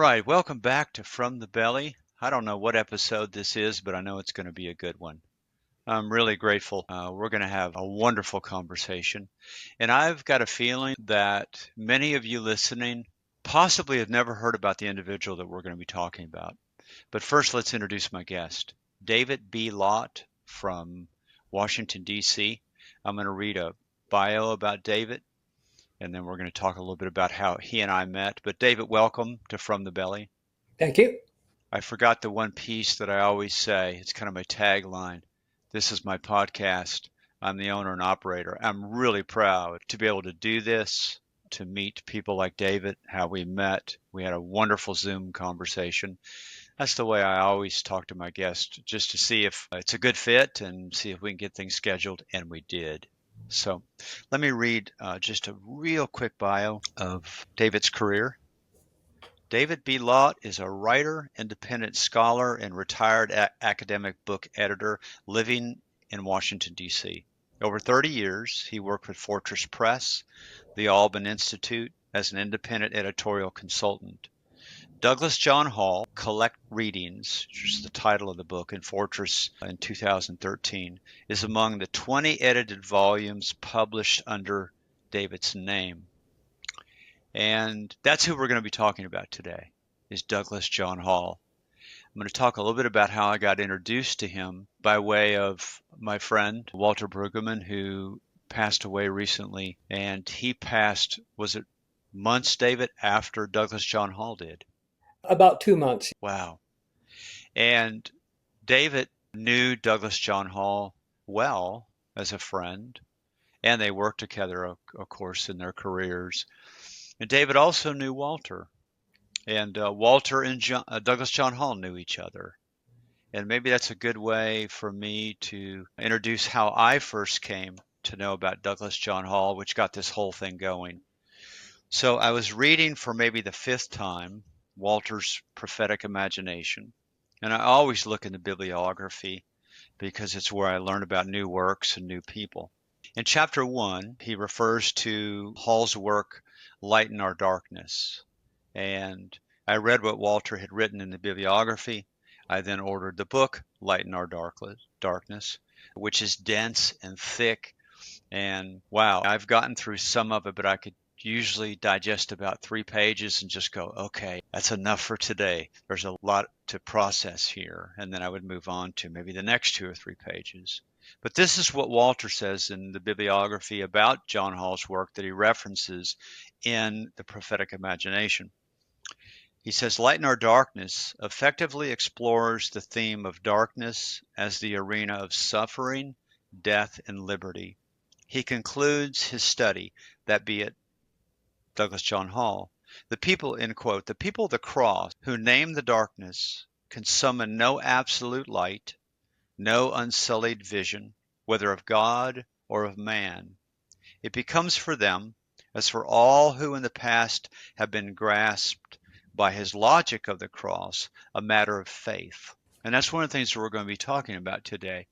right, welcome back to From the Belly. I don't know what episode this is, but I know it's going to be a good one. I'm really grateful. We're going to have a wonderful conversation. And I've got a feeling that many of you listening possibly have never heard about the individual that we're going to be talking about. But first, let's introduce my guest, David B. Lott from Washington, D.C. I'm going to read a bio about David, and then we're going to talk a little bit about how he and I met. But David, welcome to From the Belly. Thank you. I forgot the one piece that I always say. It's kind of my tagline. This is my podcast. I'm the owner and operator. I'm really proud to be able to do this, to meet people like David, how we met. We had a wonderful Zoom conversation. That's the way I always talk to my guests, just to see if it's a good fit and see if we can get things scheduled, and we did. So let me read just a real quick bio of David's career. David B. Lott is a writer, independent scholar, and retired academic book editor living in Washington, D.C. Over 30 years, he worked with Fortress Press, the Alban Institute, as an independent editorial consultant. Douglas John Hall, Collect Readings, which is the title of the book, in Fortress in 2013, is among the 20 edited volumes published under David's name. And that's who we're going to be talking about today, is Douglas John Hall. I'm going to talk a little bit about how I got introduced to him by way of my friend, Walter Brueggemann, who passed away recently. And he passed, was it months, David, after Douglas John Hall did? About 2 months. Wow. And David knew Douglas John Hall well as a friend, and they worked together, of course, in their careers. And David also knew Walter, and Walter and Douglas John Hall knew each other. And maybe that's a good way for me to introduce how I first came to know about Douglas John Hall, which got this whole thing going. So I was reading for maybe the fifth time Walter's Prophetic Imagination. And I always look in the bibliography because it's where I learn about new works and new people. In chapter 1, he refers to Hall's work, Light in Our Darkness. And I read what Walter had written in the bibliography. I then ordered the book, Light in Our Darkness, which is dense and thick. And wow, I've gotten through some of it, but I could usually digest about 3 pages and just go, okay, that's enough for today. There's a lot to process here. And then I would move on to maybe the next 2 or 3 pages. But this is what Walter says in the bibliography about John Hall's work that he references in the Prophetic Imagination. He says, Light in Our Darkness effectively explores the theme of darkness as the arena of suffering, death, and liberty. He concludes his study that, be it Douglas John Hall, the people, end quote, the people of the cross who name the darkness can summon no absolute light, no unsullied vision, whether of God or of man. It becomes for them, as for all who in the past have been grasped by his logic of the cross, a matter of faith. And that's one of the things that we're going to be talking about today,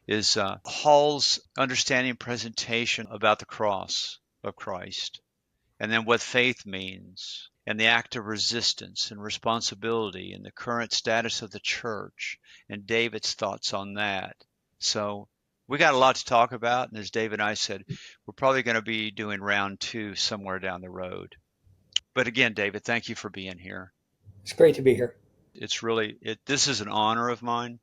is Hall's understanding and presentation about the cross of Christ, and then what faith means, and the act of resistance and responsibility, and the current status of the church, and David's thoughts on that. So we got a lot to talk about, and as David and I said, we're probably going to be doing round 2 somewhere down the road. But again, David, thank you for being here. It's great to be here. It's really, this is an honor of mine.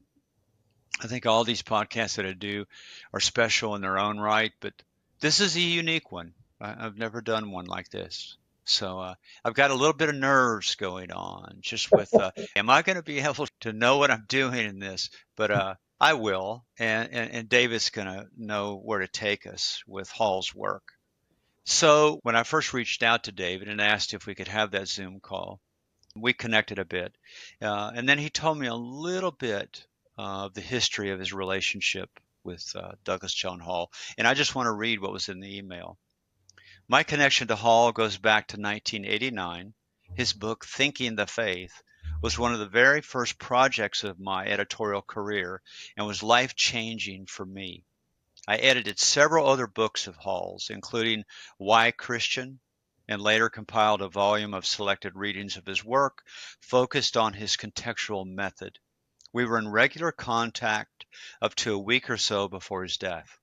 I think all these podcasts that I do are special in their own right, but this is a unique one. I've never done one like this. So I've got a little bit of nerves going on just with, am I going to be able to know what I'm doing in this? But I will, and David's going to know where to take us with Hall's work. So when I first reached out to David and asked if we could have that Zoom call, we connected a bit. And then he told me a little bit of the history of his relationship with Douglas John Hall. And I just want to read what was in the email. My connection to Hall goes back to 1989. His book, Thinking the Faith, was one of the very first projects of my editorial career and was life-changing for me. I edited several other books of Hall's, including Why Christian, and later compiled a volume of selected readings of his work focused on his contextual method. We were in regular contact up to a week or so before his death.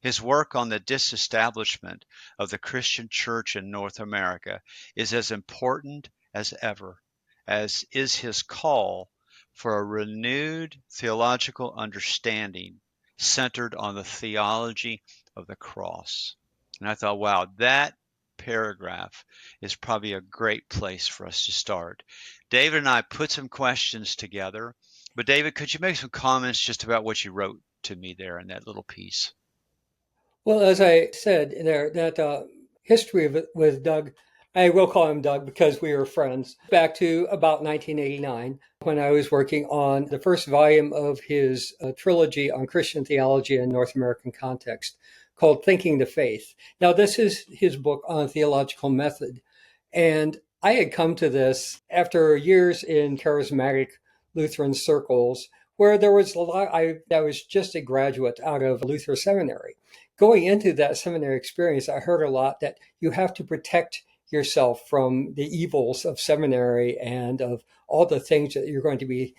His work on the disestablishment of the Christian church in North America is as important as ever, as is his call for a renewed theological understanding centered on the theology of the cross. And I thought, wow, that paragraph is probably a great place for us to start. David and I put some questions together, but David, could you make some comments just about what you wrote to me there in that little piece? Well, as I said there, that history of it with Doug, I will call him Doug because we were friends, back to about 1989 when I was working on the first volume of his trilogy on Christian theology in North American context called Thinking the Faith. Now, this is his book on theological method. And I had come to this after years in charismatic Lutheran circles where there was a lot, I was just a graduate out of Luther Seminary. Going into that seminary experience, I heard a lot that you have to protect yourself from the evils of seminary and of all the things that you're going to be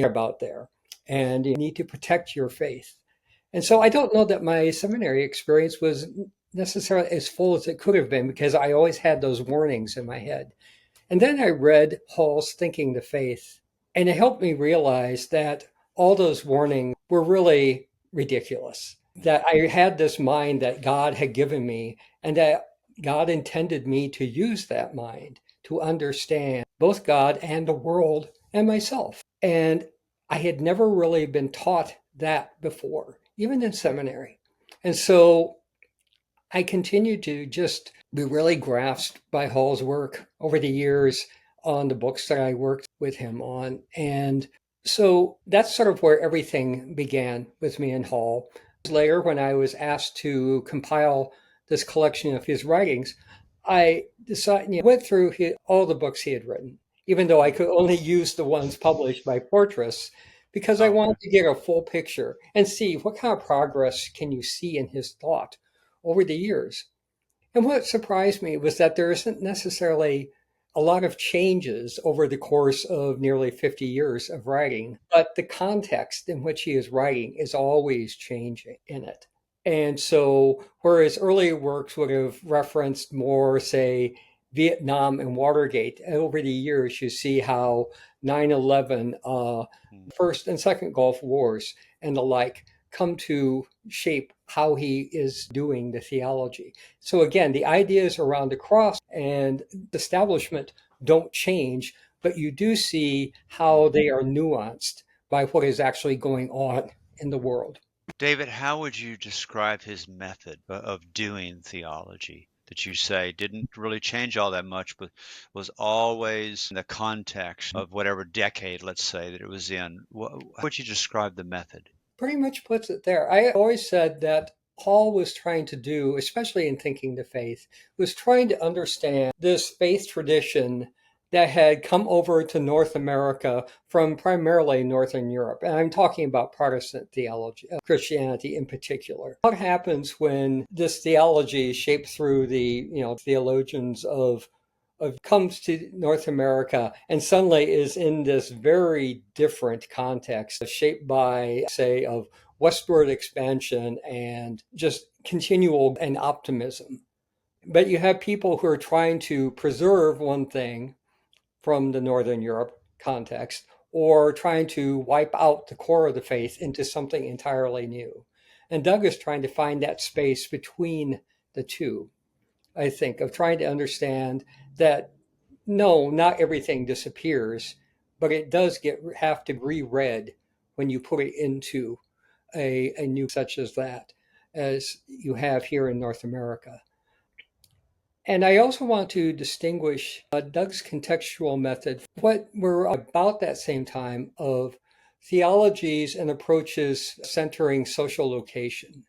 about there. And you need to protect your faith. And so I don't know that my seminary experience was necessarily as full as it could have been because I always had those warnings in my head. And then I read Hall's Thinking the Faith, and it helped me realize that all those warnings were really ridiculous. That I had this mind that God had given me, and that God intended me to use that mind to understand both God and the world and myself. And I had never really been taught that before, even in seminary. And so I continued to just be really grasped by Hall's work over the years on the books that I worked with him on. And so that's sort of where everything began with me and Hall. Later, when I was asked to compile this collection of his writings, I decided, went through all the books he had written, even though I could only use the ones published by Fortress, because I Okay. wanted to get a full picture and see what kind of progress can you see in his thought over the years. And what surprised me was that there isn't necessarily a lot of changes over the course of nearly 50 years of writing, but the context in which he is writing is always changing in it. And so, whereas earlier works would have referenced more, say, Vietnam and Watergate, over the years, you see how 9/11, Mm. First and Second Gulf Wars, and the like come to shape how he is doing the theology. So again, the ideas around the cross and the establishment don't change, but you do see how they are nuanced by what is actually going on in the world. David, how would you describe his method of doing theology that you say didn't really change all that much, but was always in the context of whatever decade, let's say, that it was in? How would you describe the method? Pretty much puts it there. I always said that Paul was trying to do, especially in Thinking the Faith, was trying to understand this faith tradition that had come over to North America from primarily Northern Europe. And I'm talking about Protestant theology, Christianity in particular. What happens when this theology is shaped through the, theologians of comes to North America and suddenly is in this very different context, shaped by, say, of westward expansion and just continual and optimism. But you have people who are trying to preserve one thing from the Northern Europe context or trying to wipe out the core of the faith into something entirely new. And Doug is trying to find that space between the two, I think, of trying to understand that no, not everything disappears, but it does have to be reread when you put it into a new such as that, as you have here in North America. And I also want to distinguish Doug's contextual method. What we're about that same time of theologies and approaches centering social location.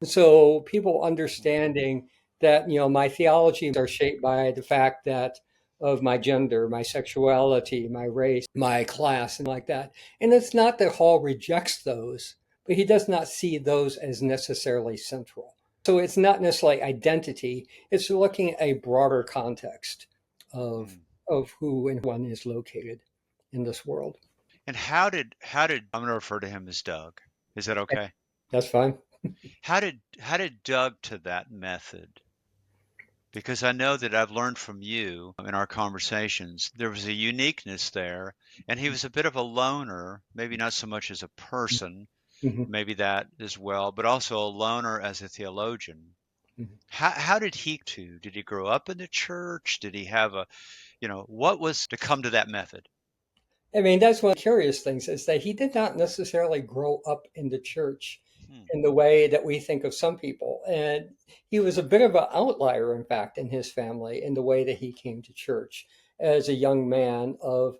So people understanding that, my theologies are shaped by the fact that of my gender, my sexuality, my race, my class, and like that. And it's not that Hall rejects those, but he does not see those as necessarily central. So it's not necessarily identity, it's looking at a broader context of Mm. who and one is located in this world. And how did I'm going to refer to him as Doug. Is that okay? That's fine. How did Doug to that method? Because I know that I've learned from you in our conversations, there was a uniqueness there, and he was a bit of a loner, maybe not so much as a person, Mhm. maybe that as well, but also a loner as a theologian. Mhm. How did did he grow up in the church? Did he have what was to come to that method? I mean, that's one of the curious things is that he did not necessarily grow up in the church Hmm. in the way that we think of some people. And he was a bit of an outlier, in fact, in his family in the way that he came to church as a young man of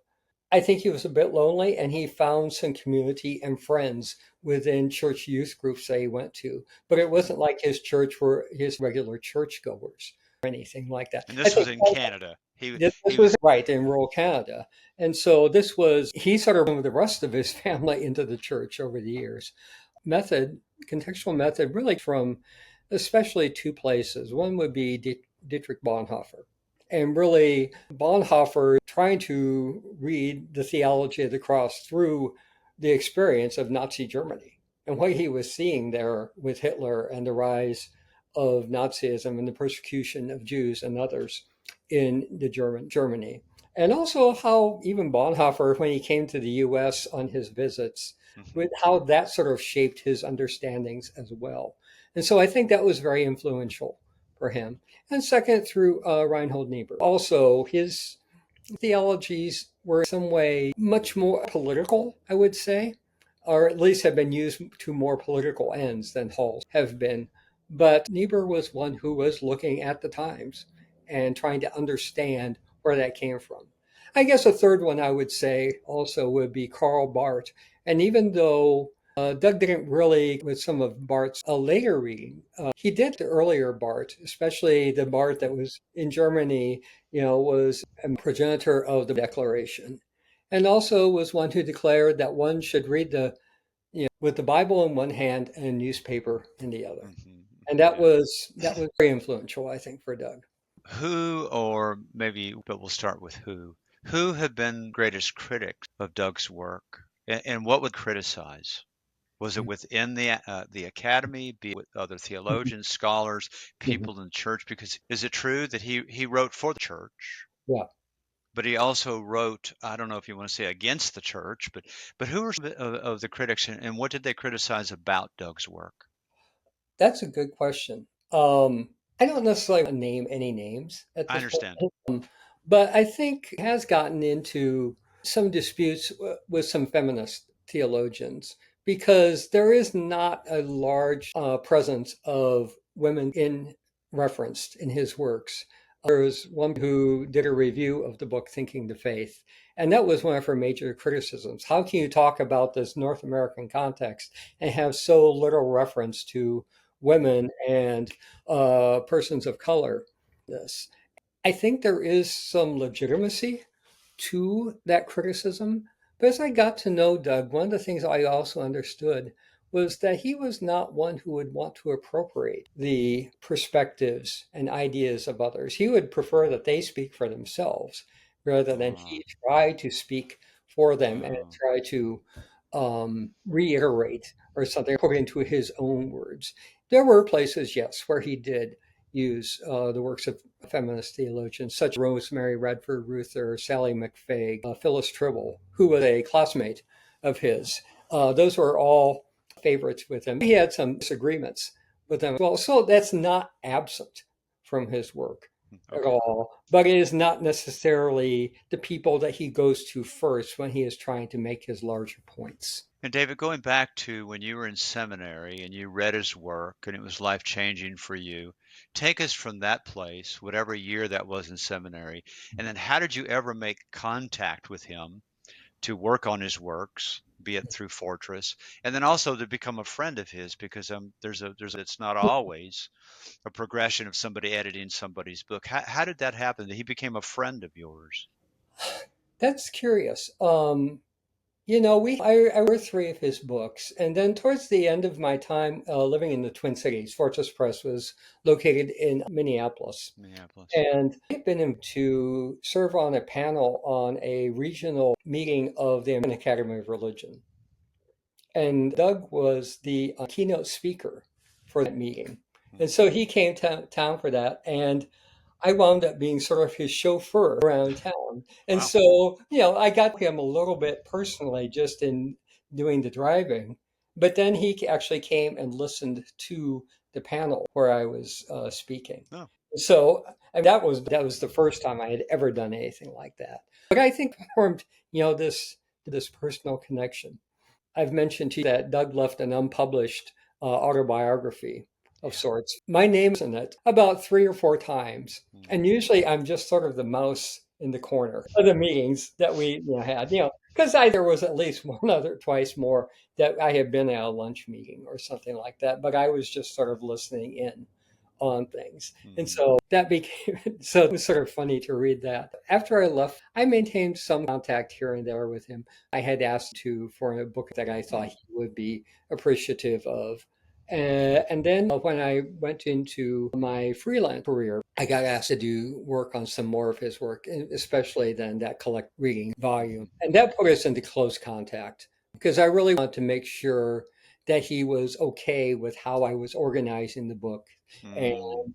I think he was a bit lonely and he found some community and friends within church youth groups that he went to. But it Hmm. wasn't like his church were his regular churchgoers or anything like that. And I this was think in Canada. He this was was. right in rural Canada. And so this was, he sort of brought the rest of his family into the church over the years. Method, contextual method, really from especially two places. One would be Dietrich Bonhoeffer. And really, Bonhoeffer trying to read the theology of the cross through the experience of Nazi Germany and what he was seeing there with Hitler and the rise of Nazism and the persecution of Jews and others in the Germany. And also how even Bonhoeffer, when he came to the U.S. on his visits, Mhm. with how that sort of shaped his understandings as well. And so I think that was very influential for him. And second, through Reinhold Niebuhr. Also, his theologies were in some way much more political, I would say, or at least have been used to more political ends than Hall's have been. But Niebuhr was one who was looking at the times and trying to understand where that came from. I guess a third one I would say also would be Karl Barth. And even though Doug didn't really, with some of Barth's later reading, he did the earlier Barth, especially the Barth that was in Germany, was a progenitor of the Declaration, and also was one who declared that one should read with the Bible in one hand and a newspaper in the other. Mhm. And Yeah. that was very influential, I think, for Doug. Who, or maybe, but we'll start with who have been greatest critics of Doug's work, and what would criticize? Was it within the academy, be it with other Mhm. theologians, scholars, Mhm. people in the church? Because is it true that he wrote for the church, Yeah. but he also wrote, I don't know if you want to say against the church, but who were some of the critics, and what did they criticize about Doug's work? That's a good question. I don't necessarily want to name any names at I this point, understand. but I think it has gotten into some disputes with some feminist theologians because there is not a large presence of women in referenced in his works. There's one who did a review of the book Thinking the Faith, and that was one of her major criticisms. How can you talk about this North American context and have so little reference to women and persons of color? This. I think there is some legitimacy to that criticism. But as I got to know Doug, one of the things I also understood was that he was not one who would want to appropriate the perspectives and ideas of others. He would prefer that they speak for themselves rather than Oh, he try to speak for them and oh, try to reiterate or something, put into his own words. There were places, yes, where he did use the works of feminist theologians such as Rosemary Redford Ruther, Sally McFague, Phyllis Tribble, who was a classmate of his. Those were all favorites with him. He had some disagreements with them as well. So that's not absent from his work at okay. all, but it is not necessarily the people that he goes to first when he is trying to make his larger points. And David, going back to when you were in seminary and you read his work and it was life changing for you, take us from that place, whatever year that was in seminary, and then how did you ever make contact with him to work on his works, be it through Fortress, and then also to become a friend of his? Because it's not always a progression of somebody editing somebody's book. How did that happen? That he became a friend of yours? That's curious. I read three of his books, and then towards the end of my time living in the Twin Cities, Fortress Press was located in Minneapolis. Minneapolis. And I've been in to serve on a panel on a regional meeting of the American Academy of Religion. And Doug was the keynote speaker for that meeting. And Hmm. so he came to town for that. And I wound up being sort of his chauffeur around town. And Wow. so, I got him a little bit personally just in doing the driving. But then he actually came and listened to the panel where I was speaking. Oh. So that was the first time I had ever done anything like that. But I think formed, this personal connection. I've mentioned to you that Doug left an unpublished autobiography of Yeah. sorts. My name's in it about three or four times. Hmm. And usually I'm just sort of the mouse in the corner of the meetings that we had, because there was at least one other, twice more that I had been at a lunch meeting or something like that. But I was just sort of listening in on things. And Hmm. so that became, so it was sort of funny to read that. After I left, I maintained some contact here and there with him. I had asked for a book that I thought he would be appreciative of. And then when I went into my freelance career, I got asked to do work on some more of his work, and especially then that collect reading volume. And that put us into close contact because I really wanted to make sure that he was okay with how I was organizing the book and Hmm.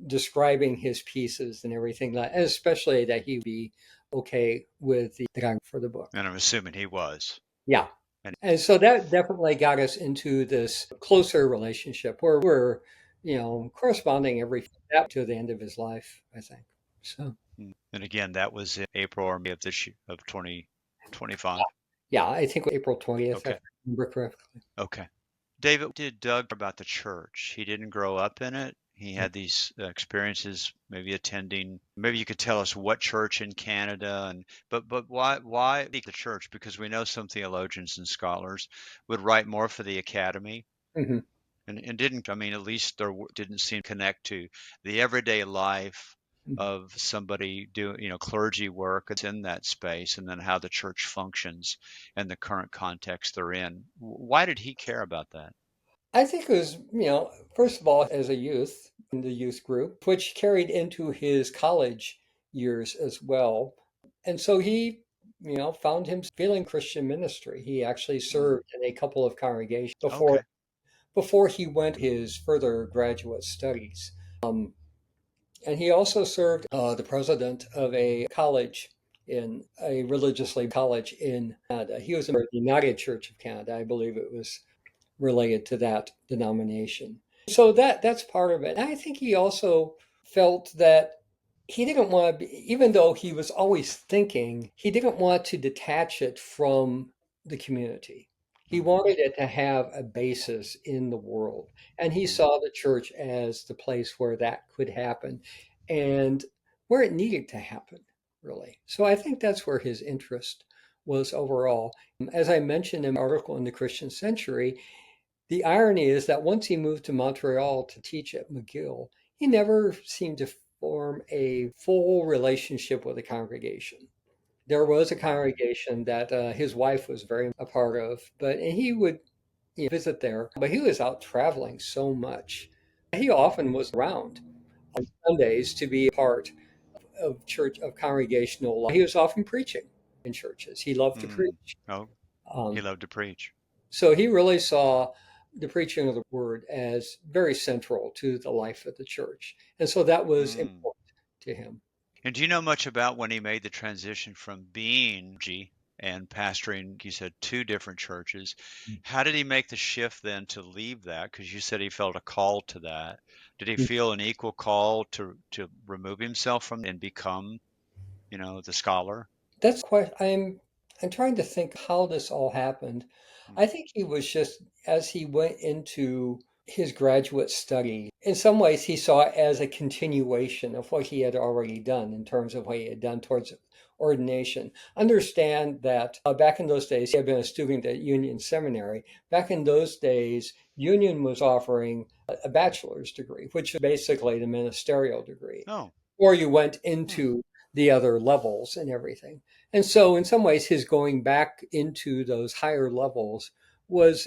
describing his pieces and everything, and especially that he'd be okay with the guide for the book. And I'm assuming he was. Yeah. And And so that definitely got us into this closer relationship where we're, corresponding every step to the end of his life, I think. So, and again, that was in April or May of this year of 2025. yeah, I think April 20th, if Okay. I remember correctly. Okay. David, did Doug about the church? He didn't grow up in it. He had these experiences, maybe attending. Maybe you could tell us what church in Canada, and but why the church? Because we know some theologians and scholars would write more for the academy, Hmm. and didn't. I mean, at least there didn't seem to connect to the everyday life of somebody doing, clergy work. It's in that space, and then how the church functions and the current context they're in. Why did he care about that? I think it was, first of all, as a youth in the youth group, which carried into his college years as well. And so he, found him feeling Christian ministry. He actually Hmm. served in a couple of congregations Okay. before he went his further graduate studies. And he also served the president of a college in a religiously college in Canada. He was in the United Church of Canada, I believe it was related to that denomination. So that's part of it. And I think he also felt that he didn't want to be, even though he was always thinking, he didn't want to detach it from the community. He Hmm. wanted it to have a basis in the world. And he Hmm. saw the church as the place where that could happen and where it needed to happen, really. So I think that's where his interest was overall. As I mentioned in an article in the Christian Century, the irony is that once he moved to Montreal to teach at McGill, he never seemed to form a full relationship with the congregation. There was a Hmm. congregation that his wife was very a part of, but and he would visit there, but he was out traveling so much. He often was around on Sundays to be a part of church of congregational life. He was often preaching in churches. He loved to Hmm. preach. Oh, he Um, loved to preach. So he really saw the preaching of the word as very central to the life of the church. And so that was Hmm. important to him. And do you know much about when he made the transition from being G and pastoring, you said, two different churches? How did he make the shift then to leave that? Because you said he felt a call to that. Did he feel an equal call to remove himself from and become, the scholar? That's quite, I'm trying to think how this all happened. Mm. I think he was just, as he went into his graduate study, in some ways he saw it as a continuation of what he had already done in terms of what he had done towards ordination. Understand that back in those days, he had been a student at Union Seminary. Back in those days, Union was offering a bachelor's degree, which is basically the ministerial degree, Oh. or you went Hmm. into the other levels and everything. And so, in some ways, his going back into those higher levels was,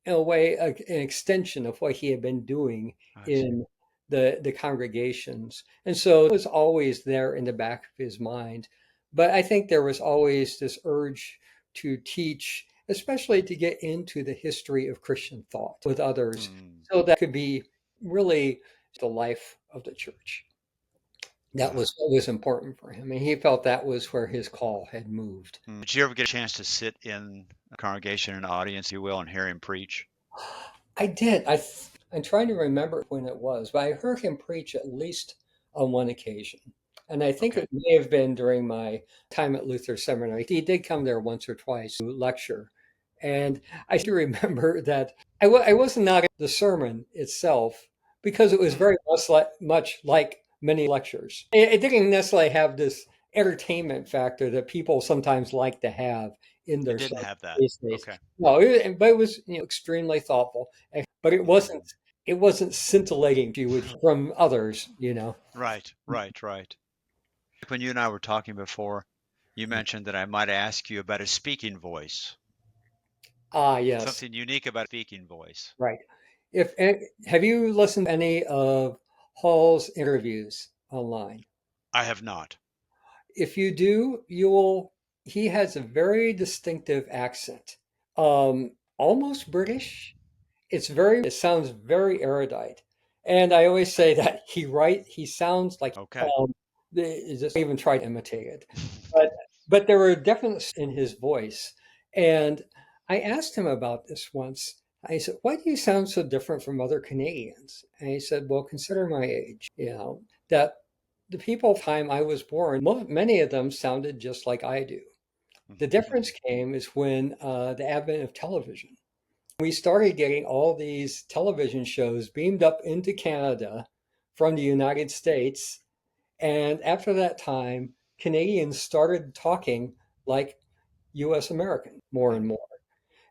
in a way, an extension of what he had been doing I see. in the congregations. And so it was always there in the back of his mind. But I think there was always this urge to teach, especially to get into the history of Christian thought with others, Mm, so that could be really the life of the church. That yeah. was what was important for him. And he felt that was where his call had moved. Did you ever get a chance to sit in a congregation, an audience, if you will, and hear him preach? I did. I'm trying to remember when it was, but I heard him preach at least on one occasion. And I think Okay. it may have been during my time at Luther Seminary. He did come there once or twice to lecture. And I do remember that I wasn't not the sermon itself because it was Hmm. very much like many lectures. It didn't necessarily have this entertainment factor that people sometimes like to have in It their didn't sermons have that. these days. Okay. No, but it was extremely thoughtful. But Mm. it wasn't scintillating you would from others, you know. Right, right, right. When you and I were talking before, you mentioned that I might ask you about a speaking voice, Ah, yes, something unique about a speaking voice. right. If have you listened to any of Hall's interviews online? I have not. If you do, you will. He has a very distinctive accent, almost British. It sounds very erudite. And I always say that he sounds like Okay. just even try to imitate it. But but there were definite in his voice. And I asked him about this once. I said, "Why do you sound so different from other Canadians?" And he said, "Well, consider my age, that the people of the time I was born, many of them sounded just like I do. The difference came is when the advent of television. We started getting all these television shows beamed up into Canada from the United States. And after that time, Canadians started talking like US Americans more and more.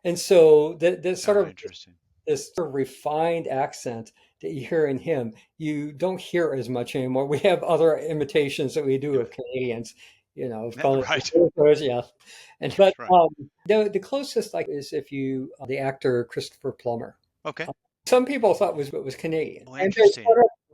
And so the sort Oh, of interesting. this sort of refined accent that you hear in him, you don't hear as much anymore. We have other imitations that we do Yeah. of Canadians, of Yeah, calling right. it, yeah. And but That's right. the closest like is if you the actor Christopher Plummer. Okay. Uh, some people thought was Canadian, Oh, and interesting.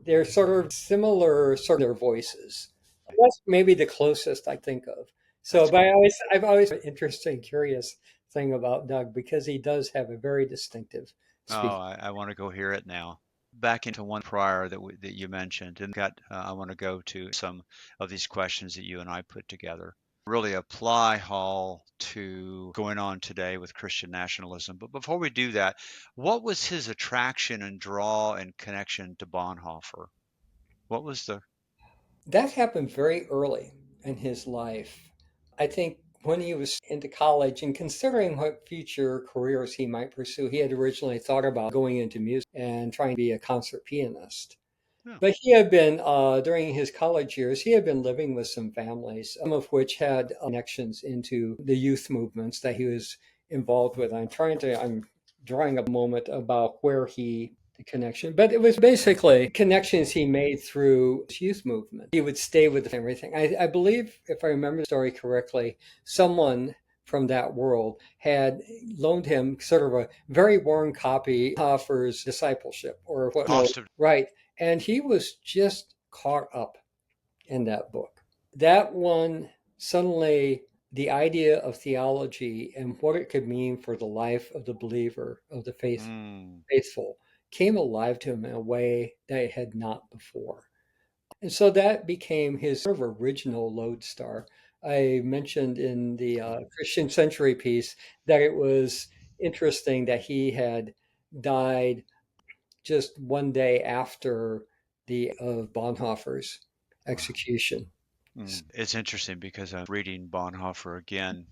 they're sort of similar sort of their voices. That's maybe the closest I think of. So, That's but cool. I've always an interesting, curious thing about Doug because he does have a very distinctive Oh, speaking. I want to go hear it now. Back into one prior that you mentioned, and got I want to go to some of these questions that you and I put together. Really apply Hall to going on today with Christian nationalism. But before we do that, what was his attraction and draw and connection to Bonhoeffer? What was the That happened very early in his life. I think when he was into college and considering what future careers he might pursue, he had originally thought about going into music and trying to be a concert pianist. yeah, But he had been, during his college years, he had been living with some families, some of which had connections into the youth movements that he was involved with. I'm drawing a moment about where the connection, but it was basically connections he made through his youth movement. He would stay with them, everything. I believe, if I remember the story correctly, someone from that world had loaned him sort of a very worn copy of Hoffer's Discipleship or what, no, cost of right. And he was just caught up in that book. That one, suddenly, the idea of theology and what it could mean for the life of the believer, of the mm, faithful, came alive to him in a way that it had not before. And so that became his sort of original lodestar. I mentioned in the Christian Century piece that it was interesting that he had died just one day after the of Bonhoeffer's wow. execution. It's interesting because I'm reading Bonhoeffer again,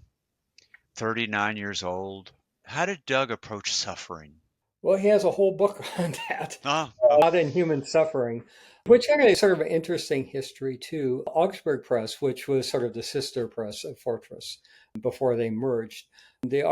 39 years old. How did Doug approach suffering? Well, he has a whole book on that, Oh, oh, God and Human Suffering, which actually is sort of an interesting history too. Augsburg Press, which was sort of the sister press of Fortress before they merged, the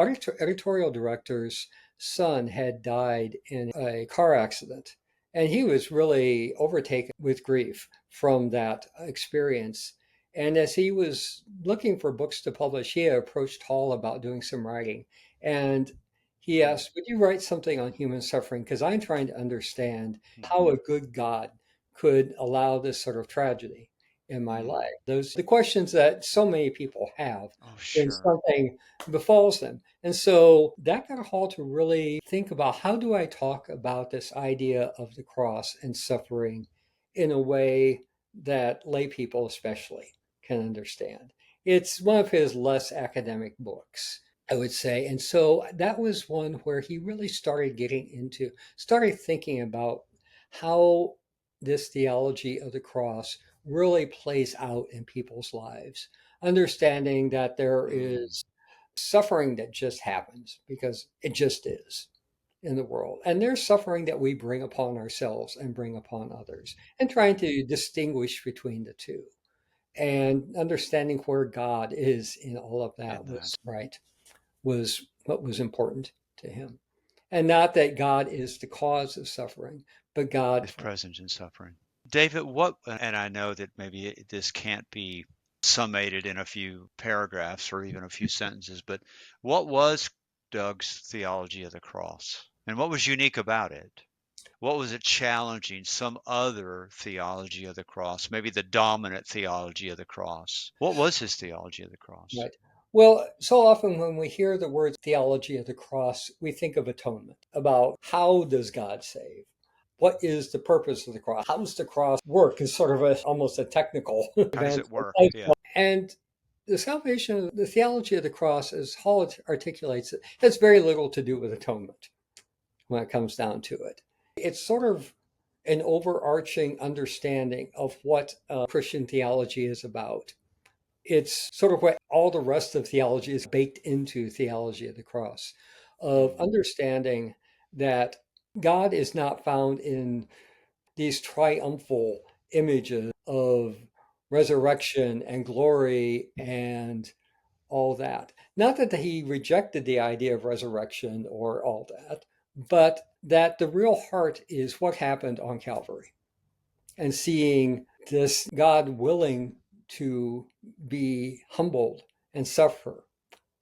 editorial director's son had died in a car accident, and he was really overtaken with grief from that experience. And as he was looking for books to publish, he approached Hall about doing some writing. And he Mm, asked, would you write something on human suffering? Because I'm trying to understand how mhm, a good God could allow this sort of tragedy in my mm. life. Those the questions that so many people have Oh, when sure. something befalls them. And so that got Hall to really think about, how do I talk about this idea of the cross and suffering in a way that lay people especially can understand. It's one of his less academic books, I would say. And so that was one where he really started thinking about how this theology of the cross really plays out in people's lives, understanding that there Mm, is suffering that just happens because it just is in the world. And there's suffering that we bring upon ourselves and bring upon others, and trying right. to distinguish between the two and understanding where God is in all of that In that was what was important to him. And not that God is the cause of suffering, but God. is present in suffering. David, what, and I know that maybe this can't be summated in a few paragraphs or even a few sentences, but what was Doug's theology of the cross? And what was unique about it? What was it challenging some other theology of the cross, maybe the dominant theology of the cross? What was his theology of the cross? Right. Well, so often when we hear the word theology of the cross, we think of atonement, about how does God save? What is the purpose of the cross? How does the cross work? Is sort of almost a technical How does event. it work? Yeah. And the salvation, the theology of the cross, as Hall articulates it, has very little to do with atonement when it comes down to it. It's sort of an overarching understanding of what Christian theology is about. It's sort of what all the rest of theology is baked into theology of the cross, of Mm, understanding that God is not found in these triumphal images of resurrection and glory and all that. Not that he rejected the idea of resurrection or all that, but that the real heart is what happened on Calvary, and seeing this God willing to be humbled and suffer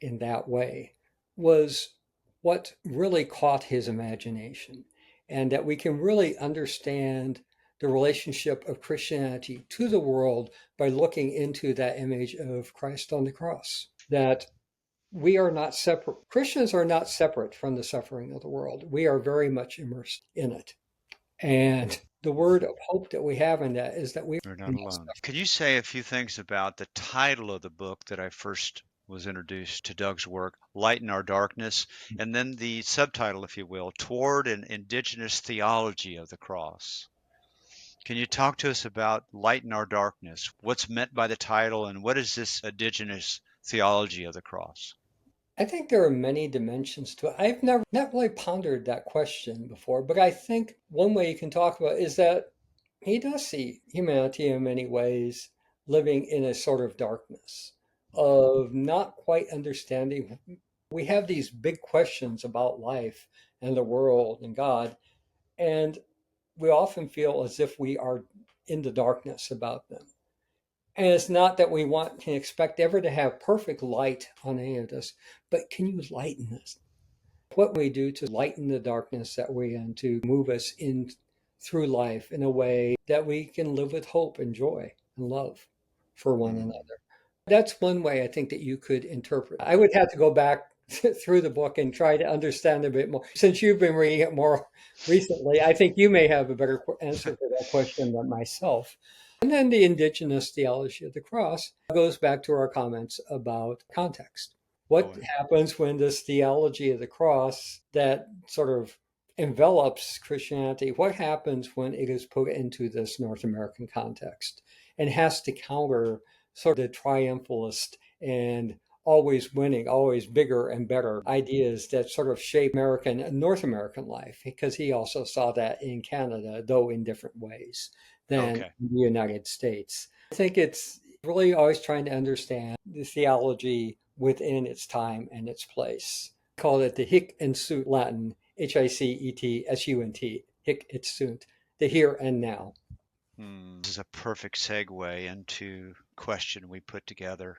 in that way was what really caught his imagination. And that we can really understand the relationship of Christianity to the world by looking into that image of Christ on the cross. That we are not separate. Christians are not separate from the suffering of the world. We are very much immersed in it. And the word of hope that we have in that is that we we're are not not alone. suffering. Can you say a few things about the title of the book that I first was introduced to Doug's work, Light in Our Darkness, and then the subtitle, if you will, Toward an Indigenous Theology of the Cross? Can you talk to us about Light in Our Darkness? What's meant by the title, and what is this indigenous theology of the cross? I think there are many dimensions to it. I've never not really pondered that question before, but I think one way you can talk about it is that he does see humanity in many ways living in a sort of darkness Mm, of not quite understanding. We have these big questions about life and the world and God, and we often feel as if we are in the darkness about them. And it's not that we can expect ever to have perfect light on any of this, but can you lighten this? What we do to lighten the darkness that we're in, to move us in through life in a way that we can live with hope and joy and love for one mm, another. That's one way I think that you could interpret. I would have to go back through the book and try to understand a bit more. Since you've been reading it more recently, I think you may have a better answer to that question than myself. And then the indigenous theology of the cross goes back to our comments about context. What oh, happens when this theology of the cross that sort of envelops Christianity, what happens when it is put into this North American context and has to counter sort of the triumphalist and always winning, always bigger and better ideas that sort of shape American and North American life, because he also saw that in Canada, though in different ways than okay. the United States. I think it's really always trying to understand the theology within its time and its place. I call it the hic et sunt Latin, HICETSUNT, hic et sunt, the here and now. This is a perfect segue into question we put together.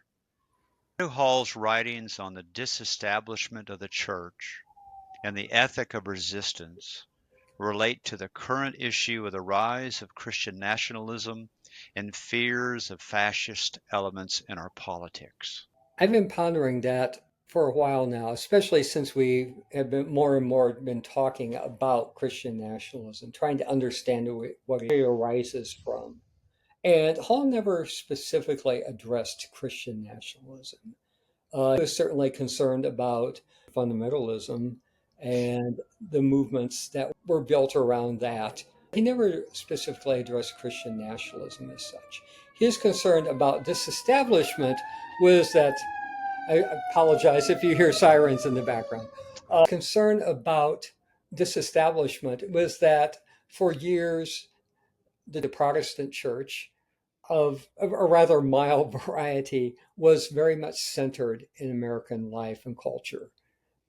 How do Hall's writings on the disestablishment of the church and the ethic of resistance relate to the current issue of the rise of Christian nationalism and fears of fascist elements in our politics? I've been pondering that for a while now, especially since we have been more and more been talking about Christian nationalism, trying to understand what it arises from. And Hall never specifically addressed Christian nationalism. He was certainly concerned about fundamentalism and the movements that were built around that. He never specifically addressed Christian nationalism as such. His concern about disestablishment was that, I apologize if you hear sirens in the background. Concern about disestablishment was that for years, the Protestant church of a rather mild variety was very much centered in American life and culture.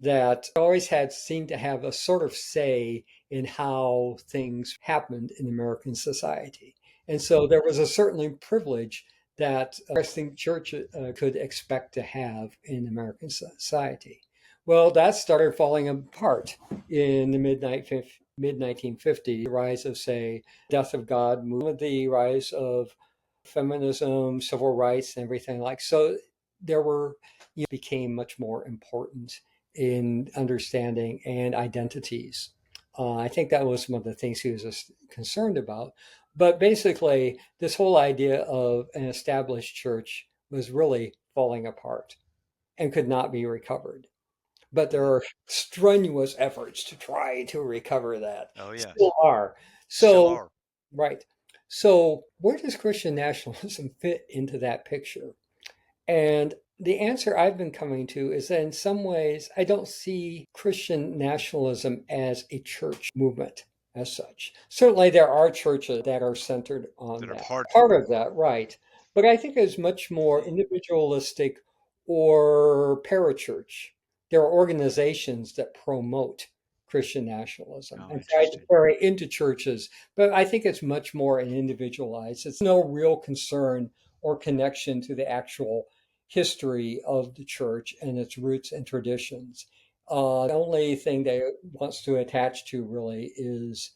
That always had seemed to have a sort of say in how things happened in American society. And so there was a certain privilege that a Protestant church could expect to have in American society. Well, that started falling apart in the mid 1950s. The rise of, say, Death of God movement, the rise of feminism, civil rights, and everything like so. There were became much more important in understanding and identities. I think that was one of the things he was concerned about. But basically, this whole idea of an established church was really falling apart and could not be recovered. But there Hmm. are strenuous efforts to try to recover that. Oh, Still yes. are. Still So, are. right. So, where does Christian nationalism fit into that picture? And the answer I've been coming to is that in some ways, I don't see Christian nationalism as a church movement as such. Certainly, there are churches that are centered on That are that, part. part of that, right? But I think it's much more Hmm. individualistic or parachurch. There are organizations that promote Christian nationalism Oh, and try to interesting. carry it into churches, but I think it's much more individualized. It's no real concern or connection to the actual history of the church and its roots and traditions. The only thing that it wants to attach to really is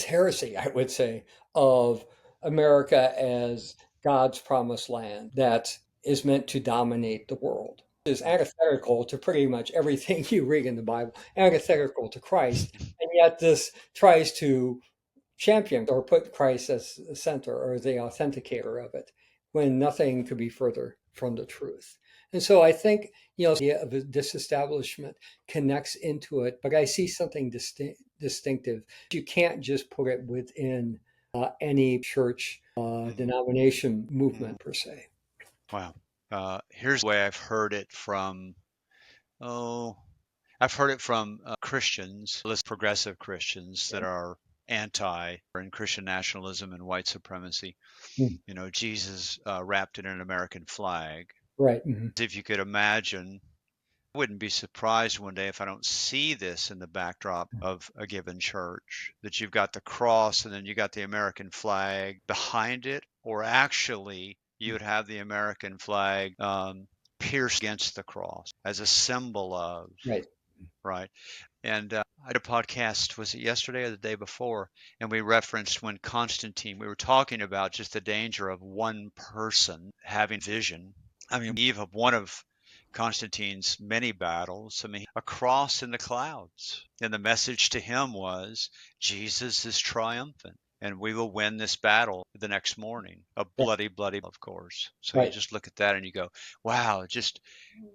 heresy, I would say, of America as God's promised land that is meant to dominate the world. Is antithetical to pretty much everything you read in the Bible, antithetical to Christ, and yet this tries to champion or put Christ as the center or the authenticator of it when nothing could be further from the truth. And so I think, the idea of a disestablishment connects into it, but I see something distinctive. You can't just put it within any church Hmm. denomination Hmm. movement per se. Wow. Here's the way I've heard it from, oh, I've heard it from Christians, progressive Christians that are anti or in Christian nationalism and white supremacy. Mm. Jesus wrapped in an American flag. Right. Hmm. If you could imagine, I wouldn't be surprised one day if I don't see this in the backdrop of a given church, that you've got the cross and then you got the American flag behind it, or actually you would have the American flag pierced against the cross as a symbol of, Right. right? And I did a podcast, was it yesterday or the day before? And we referenced when Constantine, we were talking about just the danger of one person having vision. I mean, eve of one of Constantine's many battles, I mean, a cross in the clouds. And the message to him was Jesus is triumphant and we will win this battle the next morning. A Right. bloody, bloody, of course. So you Right. just look at that and you go, wow, just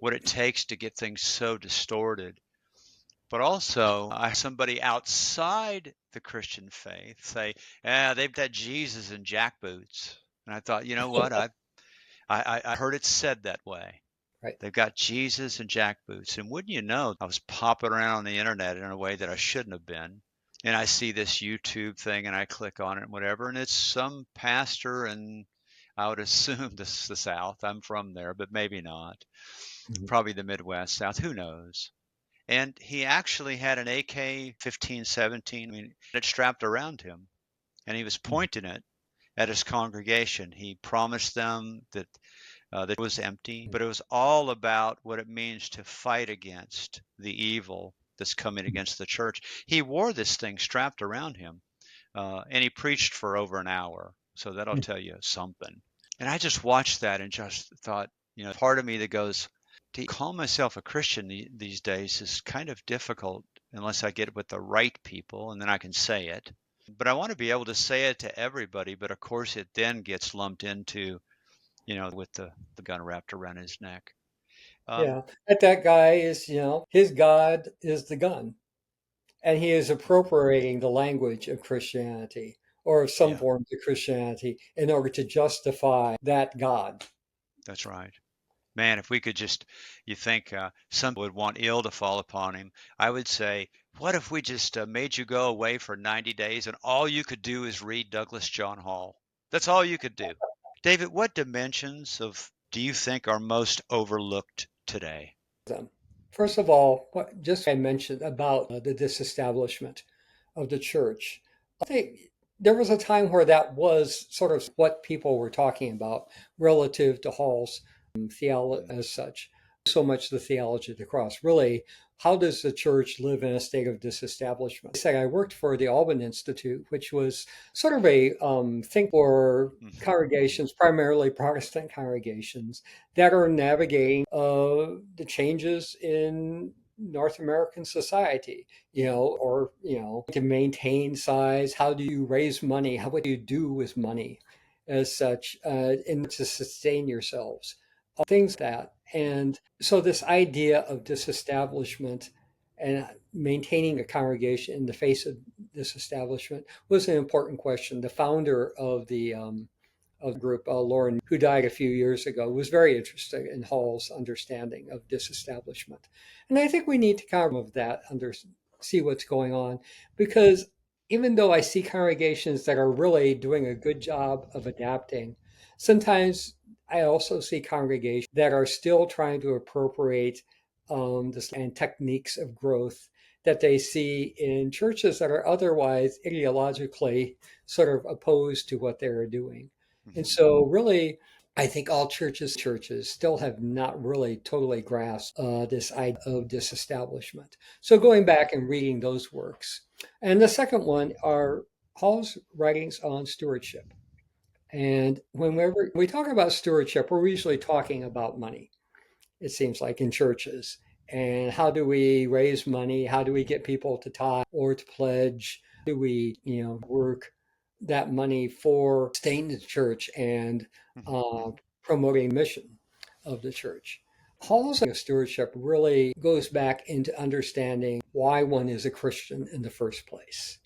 what it takes to get things so distorted. But also, I have somebody outside the Christian faith say, "Yeah, they've got Jesus in jackboots." And I thought, you know what? I heard it said that way. Right. They've got Jesus in jackboots. And wouldn't you know, I was popping around on the internet in a way that I shouldn't have been. And I see this YouTube thing and I click on it and whatever. And it's some pastor, and I would assume this is the South. I'm from there, but maybe not. Mhm. Probably the Midwest, South. Who knows? And he actually had an AK 15, 17, I mean, it strapped around him, and he was pointing it at his congregation. He promised them that it was empty, but it was all about what it means to fight against the evil that's coming against the church. He wore this thing strapped around him, and he preached for over an hour. So that'll tell you something. And I just watched that and just thought, part of me that goes, to call myself a Christian these days is kind of difficult unless I get it with the right people and then I can say it. But I want to be able to say it to everybody. But of course, it then gets lumped into, with the gun wrapped around his neck. Um, Yeah, that guy is, his God is the gun, and he is appropriating the language of Christianity or of some yeah, forms of Christianity in order to justify that God. that's right. Man, if we could just, you think some would want ill to fall upon him. I would say, what if we just made you go away for 90 days and all you could do is read Douglas John Hall? That's all you could do. David, what dimensions of do you think are most overlooked today? Them. First of all, what just I mentioned about the disestablishment of the church. I think there was a time where that was sort of what people were talking about relative to Hall's theology Mm, as such. So much the theology of the cross. Really, how does the church live in a state of disestablishment? I said I worked for the Alban Institute, which was sort of a think for mhm, mhm, congregations, primarily Protestant congregations, that are navigating the changes in North American society, to maintain size. How do you raise money? What do you do with money as such, and to sustain yourselves? Things like that. And so, this idea of disestablishment and maintaining a congregation in the face of disestablishment was an important question. The founder of the group, Lauren, who died a few years ago, was very interested in Hall's understanding of disestablishment. And I think we need to kind of that see what's going on, because even though I see congregations that are really doing a good job of adapting, sometimes I also see congregations that are still trying to appropriate this and techniques of growth that they see in churches that are otherwise ideologically sort of opposed to what they're doing. And mhm, so, really, I think all churches still have not really totally grasped this idea of disestablishment. So, going back and reading those works. And the second one are Hall's writings on stewardship. And mm, whenever we talk about stewardship, we're usually talking about money, it seems like, in churches. And how do we raise money? How do we get people to tithe or to pledge? Do we, work that money for staying in the church and mhm, uh, mhm, promoting the mission of the church? Paul's stewardship really goes back into understanding why one is a Christian in the first place.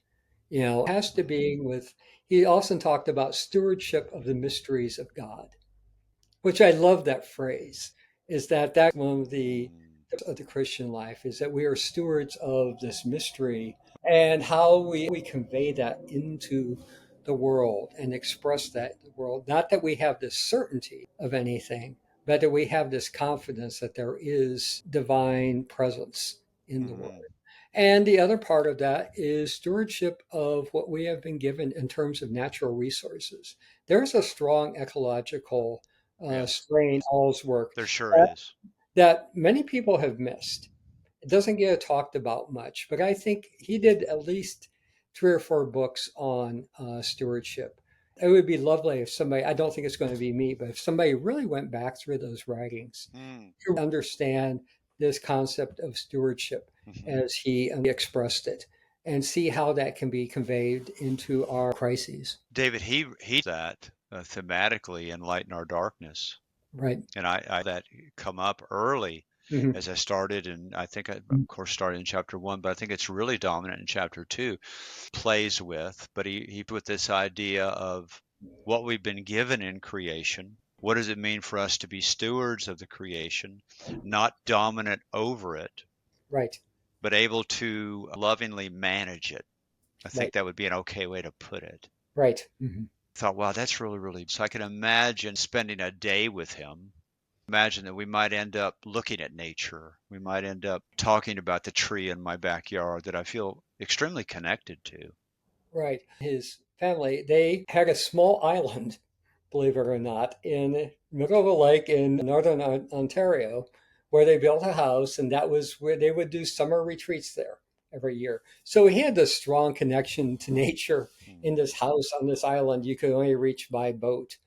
It has to mhm, be with, he often talked about stewardship of the mysteries of God, which I love that phrase, is that's one mm, of the Christian life, is that we are stewards of this mystery and how we convey that into the world and express that in the world. Not that we have this certainty of anything, but that we have this confidence that there is divine presence in the world. mhm, And the other part of that is stewardship of what we have been given in terms of natural resources. There's a strong ecological yeah, strain in Hall's work there sure that, is. that many people have missed. It doesn't get talked about much, but I think he did at least 3 or 4 books on stewardship. It would be lovely if somebody, I don't think it's going to be me, but if somebody really went back through those writings Mm, to understand this concept of stewardship mhm. as he expressed it and see how that can be conveyed into our crises. David, he that thematically in Light in Our Darkness. Right. And I that come up early Hmm. as I started, and I think I, of course, started in chapter one, but I think it's really dominant in chapter two. Plays with, but he put this idea of what we've been given in creation. What does it mean for us to be stewards of the creation, not dominant over it, Right. but able to lovingly manage it? I think Right. that would be an okay way to put it. Right. Hmm. Thought, wow, that's really, really. So I can imagine spending a day with him. Imagine that we might end up looking at nature. We might end up talking about the tree in my backyard that I feel extremely connected to. Right. His family, they had a small island, believe it or not, in the middle of a lake in northern Ontario, where they built a house, and that was where they would do summer retreats there every year. So he had this strong connection to nature in Hmm. this house on this island you could only reach by boat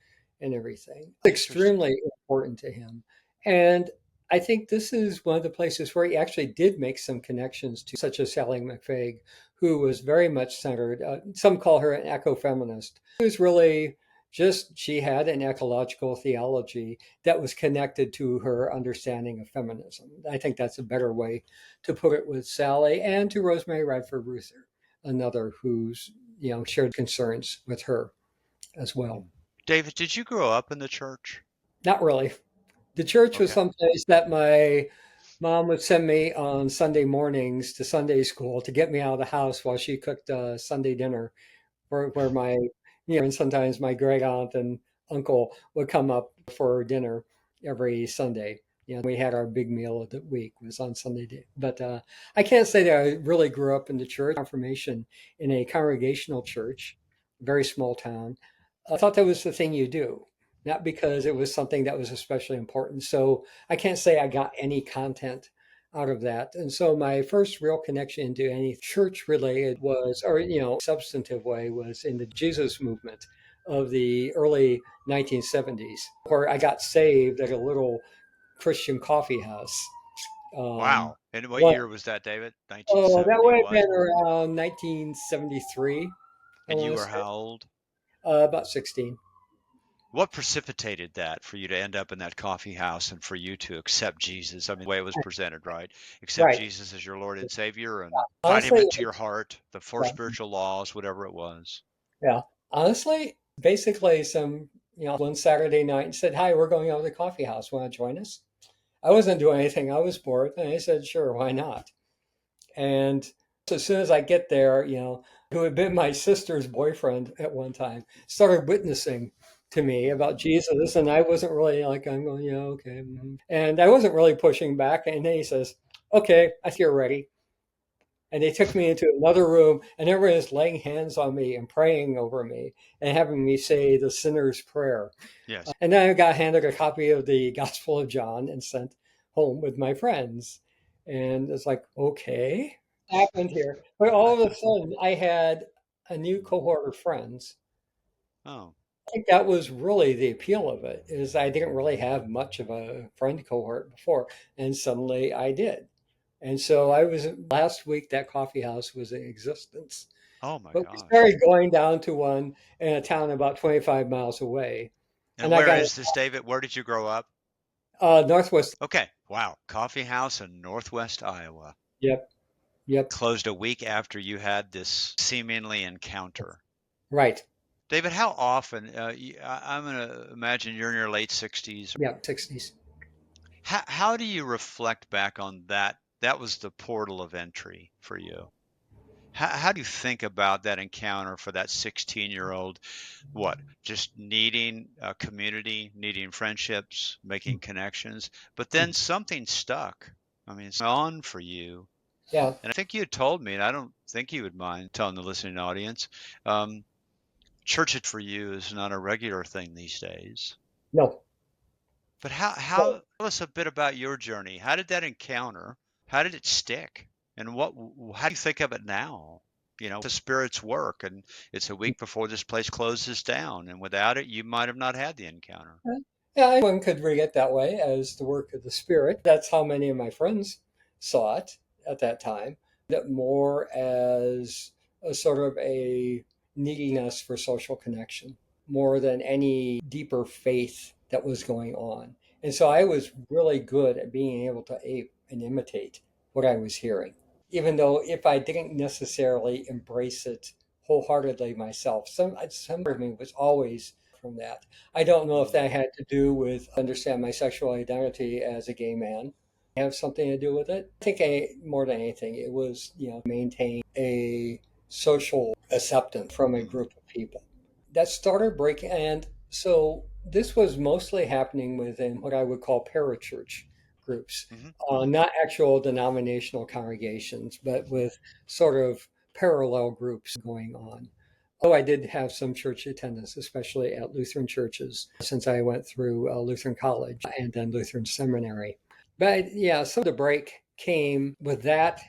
and everything. Extremely Interesting. important to him. And I think this is one of the places where he actually did make some connections to, such as Sally McFaig, who was very much centered. Some call her an ecofeminist. She was really just, she had an ecological theology that was connected to her understanding of feminism. I think that's a better way to put it with Sally, and to Rosemary Radford Ruther, another who's, shared concerns with her as Hmm. well. David, did you grow up in the church? Not really. The church was Okay. someplace that my mom would send me on Sunday mornings to Sunday school to get me out of the house while she cooked Sunday dinner, where my, and sometimes my great aunt and uncle would come up for dinner every Sunday. We had our big meal of the week was on Sunday day. But I can't say that I really grew up in the church. Confirmation in a congregational church, very small town. I thought that was the thing you do, not because it was something that was especially important. So I can't say I got any content out of that. And so my first real connection to any church related was, or, substantive way, was in the Jesus movement of the early 1970s, where I got saved at a little Christian coffee house. Um, Wow. And what what? year was that, David? Oh, that 1970 would have what? been around 1973, I And you want to were say, how old? about 16. What precipitated that for you to end up in that coffee house and for you to accept Jesus? I mean, the way it was presented, right? Accept Right. Jesus as your Lord and Savior and invite him Honestly, into your heart, the four yeah. spiritual laws, whatever it was. Yeah. Honestly, basically some, one Saturday night and said, "Hi, we're going over to the coffee house. Want to join us?" I wasn't doing anything. I was bored. And I said, "Sure, why not?" And so as soon as I get there, who had been my sister's boyfriend at one time, started witnessing to me about Jesus. And I wasn't really like, I'm going, yeah, okay. And I wasn't really pushing back. And then he says, "Okay, I think you're ready." And they took me into another room, and everyone was laying hands on me and praying over me and having me say the sinner's prayer. Yes. And then I got handed a copy of the Gospel of John and sent home with my friends. And it's like, okay, what happened here? But all of a sudden, I had a new cohort of friends. Oh, I think that was really the appeal of it, is I didn't really have much of a friend cohort before, and suddenly I did. And so I was, last week that coffee house was in existence. oh my But we gosh. started going down to one in a town about 25 miles away. And And I where got is this, David? Where did you grow up? Northwest. Okay. Wow. Coffee house in Northwest Iowa. Yep. Yep. Closed a week after you had this seemingly encounter. Right. David, how often, I'm going to imagine you're in your late 60s. Yep. 60s. How do you reflect back on that? That was the portal of entry for you. How do you think about that encounter for that 16-year-old? What? Just needing a community, needing friendships, making connections, but then something stuck. I mean, it's on for you. Yeah. And I think you had told me, and I don't think you would mind telling the listening audience, um, church for you is not a regular thing these days. No. But how tell us a bit about your journey. How did that encounter? How did it stick? And how do you think of it now? The Spirit's work, and it's a week before this place closes down, and without it, you might have not had the encounter. Yeah, one could read it that way, as the work of the Spirit. That's how many of my friends saw it at that time. That more as a sort of a neediness for social connection, more than any deeper faith that was going on. And so I was really good at being able to ape and imitate what I was hearing, even though if I didn't necessarily embrace it wholeheartedly myself, some part of me was always from that. I don't know if Mm, that had to do with understand my sexual identity as a gay man, have something to do with it. I think more than anything, it was, maintain a social acceptance from a mm, group of people that started breaking. And so this was mostly happening within what I would call parachurch groups, mhm, mhm. not actual denominational congregations, but with sort of parallel groups going on. Oh, I did have some church attendance, especially at Lutheran churches, since I went through Lutheran college and then Lutheran seminary. But yeah, some of the break came with that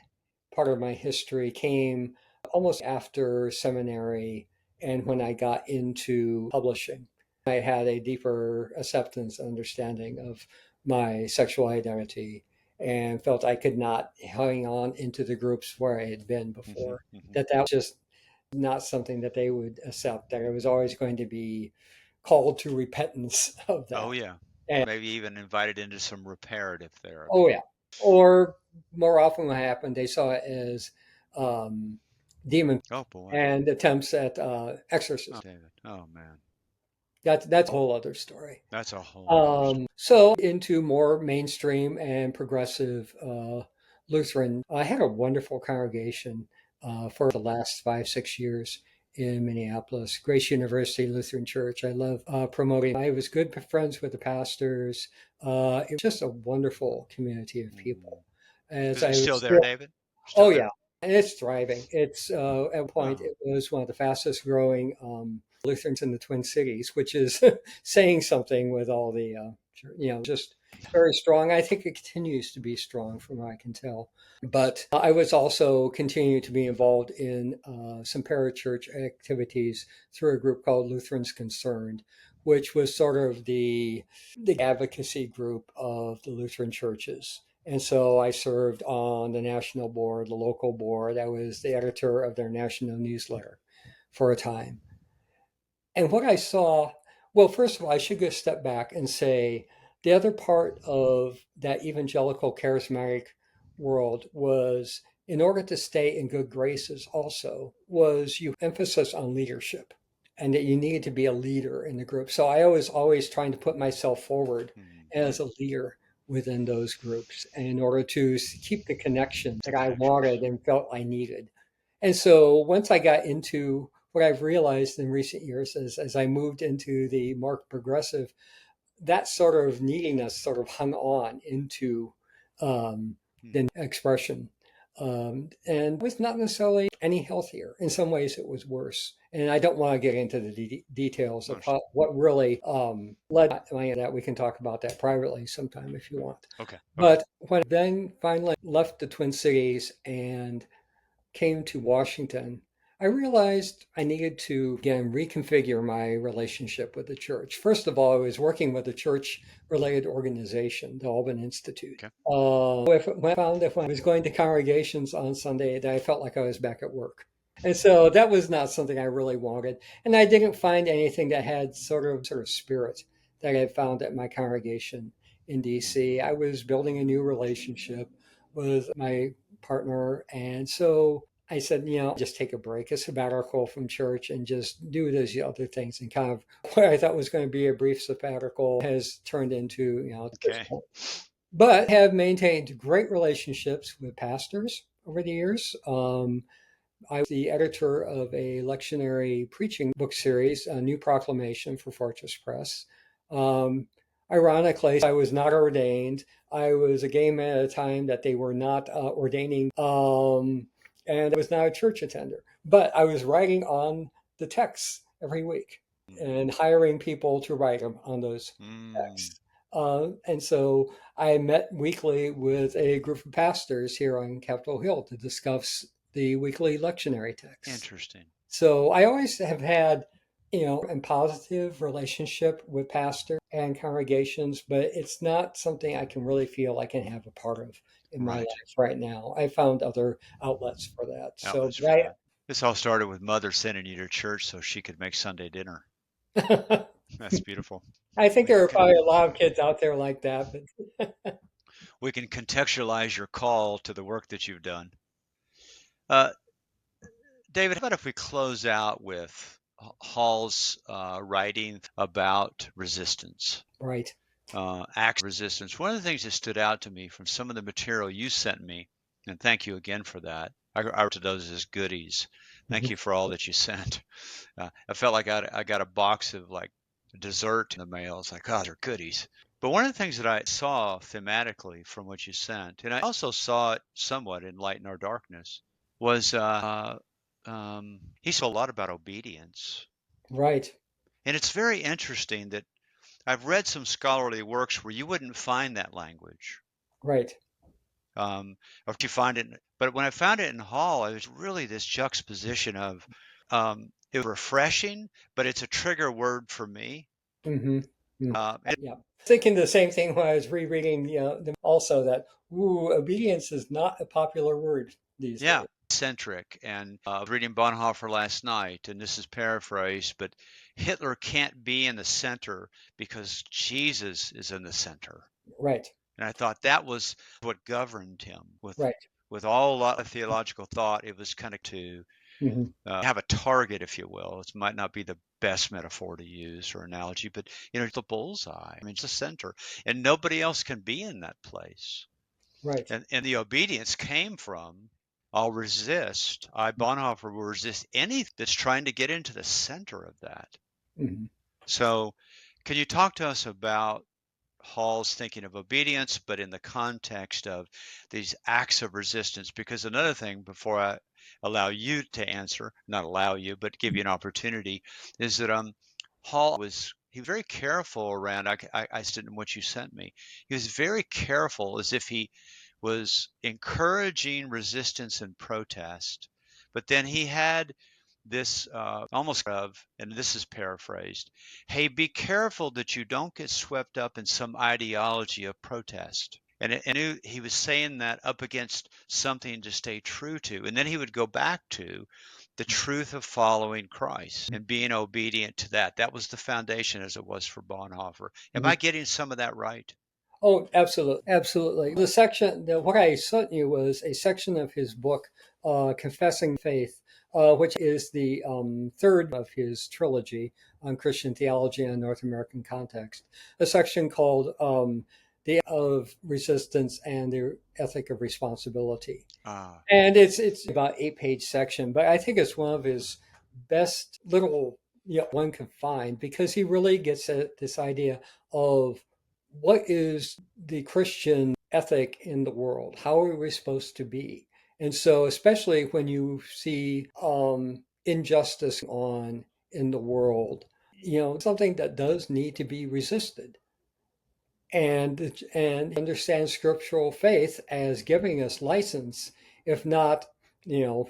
part of my history came almost after seminary and when I got into publishing. I had a deeper acceptance and understanding of my sexual identity and felt I could not hang on into the groups where I had been Hmm. before. Hmm. That was just not something that they would accept, that I was always going to be called to repentance of Oh that. yeah, And maybe even invited into some reparative oh, therapy. yeah. Or more often what happened, they saw it as um, demon Oh boy. and attempts at Oh, exorcism. David. Oh man, That's a whole other story. that's a whole other story. So into more mainstream and progressive Lutheran, I had a wonderful congregation for the last 5, 6 years in Minneapolis, Grace University Lutheran Church. I love promoting. I was good friends with the pastors. It was just a wonderful community of Mm. people. As Is it I still was there, still, David? oh Still yeah, there? and it's thriving. It's at one point Oh. it was one of the fastest growing Lutherans in the Twin Cities, which is saying something with all the just very strong. I think it continues to be strong from what I can tell. But I was also continuing to be involved in some parachurch activities through a group called Lutherans Concerned, which was sort of the advocacy group of the Lutheran churches. And so I served on the national board, the local board. I was the editor of their national newsletter for a time. And what I saw, well, first of all, I should go a step back and say the other part of that evangelical charismatic world was in order to stay in good graces also was you emphasis on leadership and that you needed to be a leader in the group. So I was always trying to put myself forward Hmm. as a leader within those groups in order to keep the connection The that I connections. wanted and felt I needed. And so once I got into what I've realized in recent years as I moved into the more progressive, that sort of neediness sort of hung on into um, Hmm. the expression. And it was not necessarily any healthier. In some ways, it was worse. And I don't want to get into the details of Understood. what really led to that. We can talk about that privately sometime if you want. Okay. Okay. But when I then finally left the Twin Cities and came to Washington, I realized I needed to again reconfigure my relationship with the church. First of all, I was working with a church related organization, the Alban Institute. Okay. When I found that when I was going to congregations on Sunday, that I felt like I was back at work. And so that was not something I really wanted. And I didn't find anything that had sort of spirit that I had found at my congregation in DC. Hmm. I was building a new relationship with my partner. And so I said, just take a break, a sabbatical from church and just do those other things. And kind of what I thought was going to be a brief sabbatical has turned into, at this Okay. point. But have maintained great relationships with pastors over the years. I was the editor of a lectionary preaching book series, A New Proclamation for Fortress Press. Um, Ironically, I was not ordained. I was a gay man at a time that they were not ordaining, and I was not a church attender. But I was writing on the texts every week Hmm. and hiring people to write on those Mm. texts. And so I met weekly with a group of pastors here on Capitol Hill to discuss the weekly lectionary texts. Interesting. So I always have had, a positive relationship with pastor and congregations, but it's not something I can really feel I can have a part of in my Right. life right now. I found other outlets for that. So Outlets for that. This all started with mother sending you to church so she could make Sunday dinner. That's beautiful. I think We there can are probably a lot of kids out there like that, but we can contextualize your call to the work that you've done. Uh, David, how about if we close out with Hall's writing about resistance, right. acts of resistance? One of the things that stood out to me from some of the material you sent me, and thank you again for that. I wrote to those as goodies. Thank Mhm. you for all that you sent. I felt like I got a box of like dessert in the mail. It's like, oh, they're goodies. But one of the things that I saw thematically from what you sent, and I also saw it somewhat in Light in Our Darkness, was he spoke a lot about obedience. Right. And it's very interesting that I've read some scholarly works where you wouldn't find that language. Right. Or if you find it, but when I found it in Hall, it was really this juxtaposition of it was refreshing, but it's a trigger word for me. Mm-hmm. Mm. And Yeah. Thinking the same thing when I was rereading, also that obedience is not a popular word these yeah, days. centric. And reading Bonhoeffer last night, and this is paraphrased, but Hitler can't be in the center because Jesus is in the center. Right. And I thought that was what governed him Right. with all a lot of theological thought. It was kind of to Mm-hmm. have a target, if you will. It might not be the best metaphor to use or analogy, but the bullseye. I mean, it's the center, and nobody else can be in that place. Right. And the obedience came from, I'll resist. I Bonhoeffer will resist anything that's trying to get into the center of that. Mm-hmm. So, can you talk to us about Hall's thinking of obedience, but in the context of these acts of resistance? Because another thing, before I allow you to answer, not allow you, but give you an opportunity, is that Hall he was very careful around. I said in what you sent me, he was very careful, as if he was encouraging resistance and protest, but then he had this almost of, and this is paraphrased, hey, be careful that you don't get swept up in some ideology of protest. And he was saying that up against something to stay true to. And then he would go back to the truth of following Christ and being obedient to that. That was the foundation as it was for Bonhoeffer. Am Mm-hmm. I getting some of that right? Oh, absolutely, absolutely. What I sent you was a section of his book, "Confessing Faith," which is the third of his trilogy on Christian theology in a North American context. A section called "The of Resistance and the Ethic of Responsibility," Ah, and it's about 8-page section, but I think it's one of his best little one can find because he really gets at this idea of what is the Christian ethic in the world? How are we supposed to be? And so, especially when you see injustice on in the world, something that does need to be resisted. And understand scriptural faith as giving us license, if not,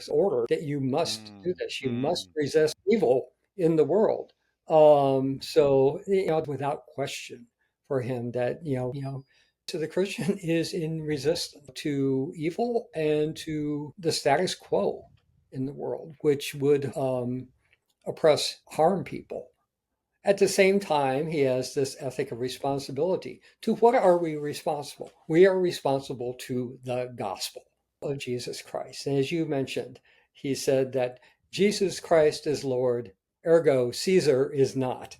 order that you must do this. You must resist evil in the world. So, without question for him that, so the Christian is in resistance to evil and to the status quo in the world, which would oppress, harm people. At the same time, he has this ethic of responsibility. To what are we responsible? We are responsible to the gospel of Jesus Christ. And as you mentioned, he said that Jesus Christ is Lord, ergo Caesar is not.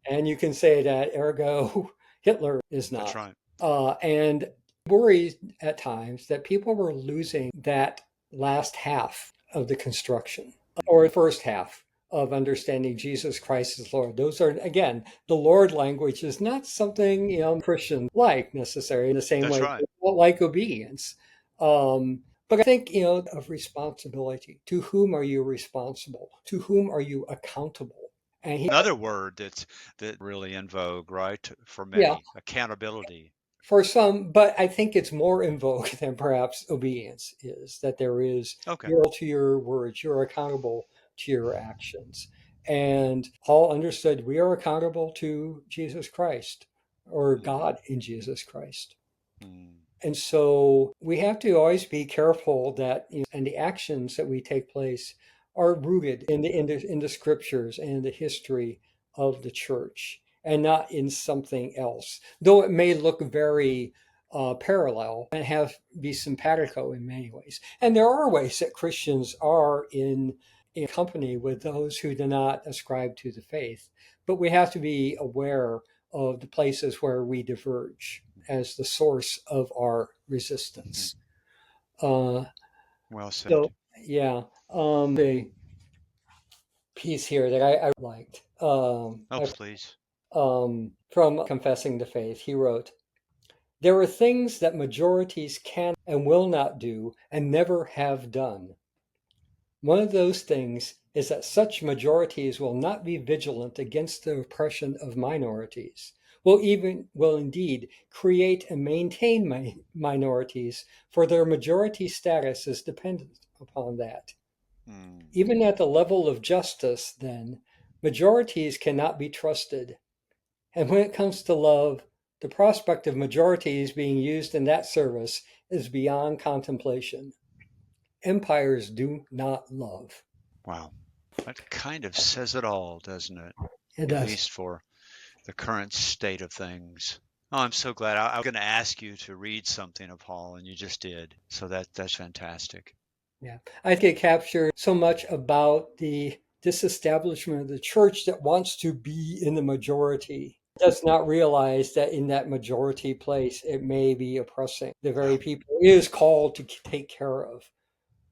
And you can say that ergo Hitler is that's not. right. And worried at times that people were losing that last half of the construction or the first half of understanding Jesus Christ as Lord. Those are, again, the Lord language is not something, Christians like necessarily in the same That's way right. they don't like obedience. But I think, of responsibility. To whom are you responsible? To whom are you accountable? And Another word that really in vogue, right? For yeah, many, accountability. for some, but I think it's more in vogue than perhaps obedience is, that there is, Okay. you're to your words, you're accountable to your actions. And Paul understood we are accountable to Jesus Christ or Mm, God in Jesus Christ. mm, And so we have to always be careful that, and the actions that we take place are rooted in the scriptures and the history of the church and not in something else. Though it may look very parallel and have be simpatico in many ways. And there are ways that Christians are in company with those who do not ascribe to the faith. But we have to be aware of the places where we diverge as the source of our mhm. resistance. Uh, Well said. so, yeah, the piece here that I liked Oh, please. from Confessing the Faith, he wrote, "There are things that majorities can and will not do and never have done. One of those things is that such majorities will not be vigilant against the oppression of minorities, will indeed create and maintain minorities, for their majority status is dependent upon that. Hmm. Even at the level of justice, then, majorities cannot be trusted. And when it comes to love, the prospect of majorities being used in that service is beyond contemplation. Empires do not love. Wow. That kind of says it all, doesn't it? It At does. least for the current state of things. Oh, I'm so glad. I was going to ask you to read something of Hall, and you just did. So that's fantastic. Yeah. I get captured so much about the disestablishment of the church that wants to be in the majority, does not realize that in that majority place, it may be oppressing the very Wow. people it is called to take care of.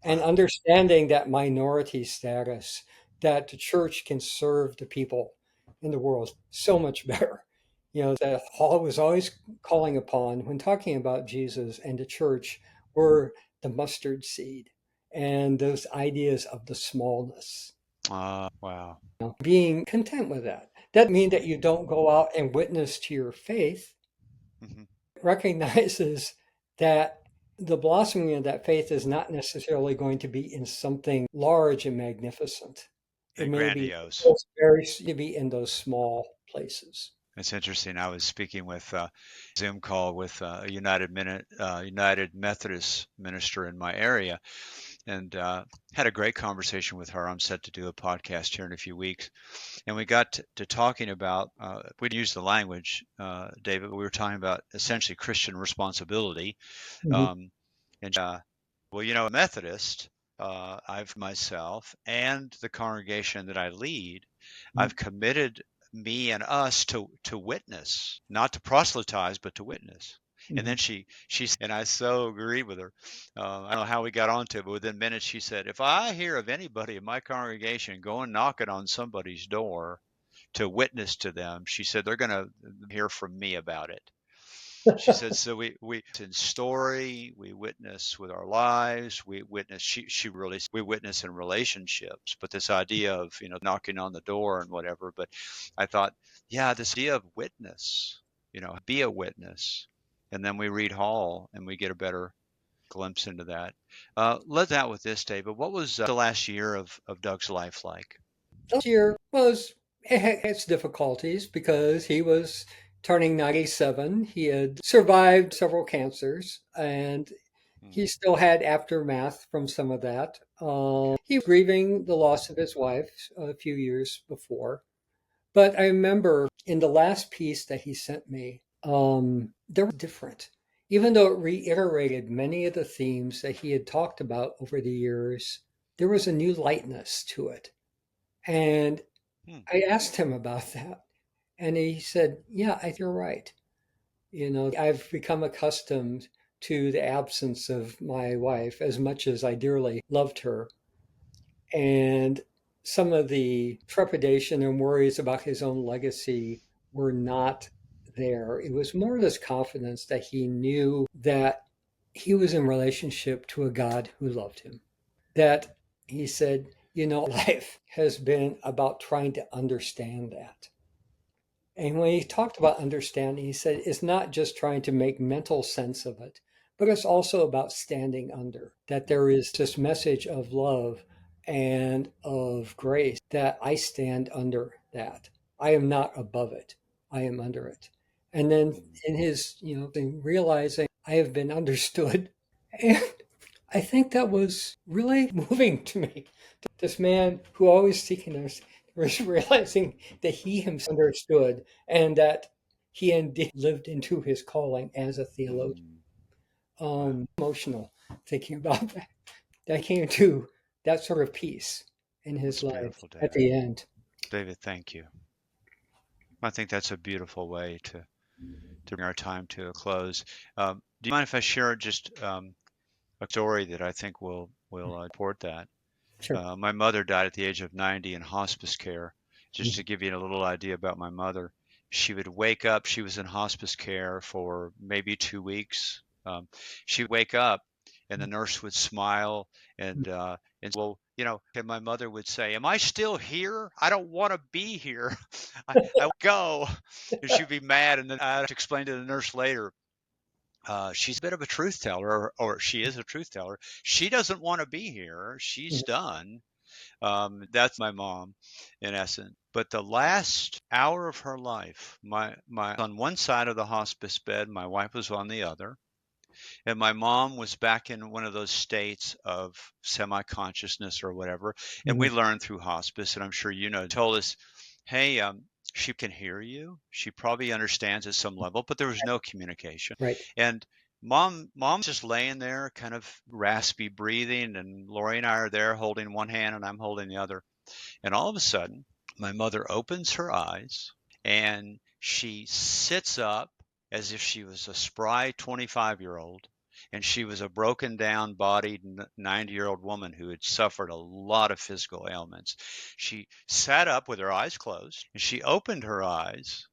And Wow. understanding that minority status, that the church can serve the people in the world so much better. That Paul was always calling upon when talking about Jesus and the church were the mustard seed and those ideas of the smallness. Wow. Being content with that. That mean that you don't go out and witness to your faith, Hmm. recognizes that the blossoming of that faith is not necessarily going to be in something large and magnificent. It And may be grandiose. in those small places. It's interesting. I was speaking with Zoom call with a United Methodist minister in my area, and had a great conversation with her. I'm set to do a podcast here in a few weeks, and we got to talking about we'd use the language, David. But we were talking about essentially Christian responsibility, Mhm. um, and well, a Methodist. I've myself and the congregation that I lead, I've committed me and us to witness, not to proselytize, but to witness. And Mhm. then and I so agreed with her. I don't know how we got onto it, but within minutes she said, if I hear of anybody in my congregation going knocking on somebody's door to witness to them, she said they're going to hear from me about it. She said, so we in story, we witness with our lives, we witness, she really, we witness in relationships, but this idea of, knocking on the door and whatever. But I thought, yeah, this idea of witness, be a witness. And then we read Hall and we get a better glimpse into that. Let's out with this, David. What was the last year of Doug's life like? Last year was it had its difficulties because he was turning 97. He had survived several cancers and Hmm. he still had aftermath from some of that. He was grieving the loss of his wife a few years before. But I remember in the last piece that he sent me, there was different. Even though it reiterated many of the themes that he had talked about over the years, there was a new lightness to it. And Hmm. I asked him about that. And he said, yeah, you're right. I've become accustomed to the absence of my wife as much as I dearly loved her. And some of the trepidation and worries about his own legacy were not there. It was more this confidence that he knew that he was in relationship to a God who loved him. That he said, life has been about trying to understand that. And when he talked about understanding, he said it's not just trying to make mental sense of it, but it's also about standing under, that there is this message of love and of grace, that I stand under that. I am not above it, I am under it. And then Hmm. in his, realizing I have been understood. And I think that was really moving to me. This man who always seeking us was realizing that he himself understood and that he indeed lived into his calling as a theologian. Hmm. Wow. Emotional thinking about that. That came to that sort of peace in his That's life beautiful, at David. the end. David, thank you. I think that's a beautiful way to bring our time to a close. Do you mind if I share just a story that I think will support that? Sure. My mother died at the age of 90 in hospice care. Just to give you a little idea about my mother, she would wake up. She was in hospice care for maybe 2 weeks. She'd wake up, and the nurse would smile and say, "Well, And my mother would say, "Am I still here? I don't want to be here. I go." And she'd be mad, and then I'd explain to the nurse later. She's a bit of a truth teller, or she is a truth teller. She doesn't want to be here. She's done. That's my mom, in essence. But the last hour of her life, my on one side of the hospice bed, my wife was on the other, and my mom was back in one of those states of semi-consciousness or whatever. And we Mhm. learned through hospice, and I'm sure told us, "Hey, she can hear you. She probably understands at some level," but there was no communication. Right. And mom's just laying there, kind of raspy breathing, and Lori and I are there holding one hand and I'm holding the other. And all of a sudden, my mother opens her eyes and she sits up as if she was a spry 25-year-old, and she was a broken down bodied 90-year-old woman who had suffered a lot of physical ailments. She sat up with her eyes closed, and she opened her eyes,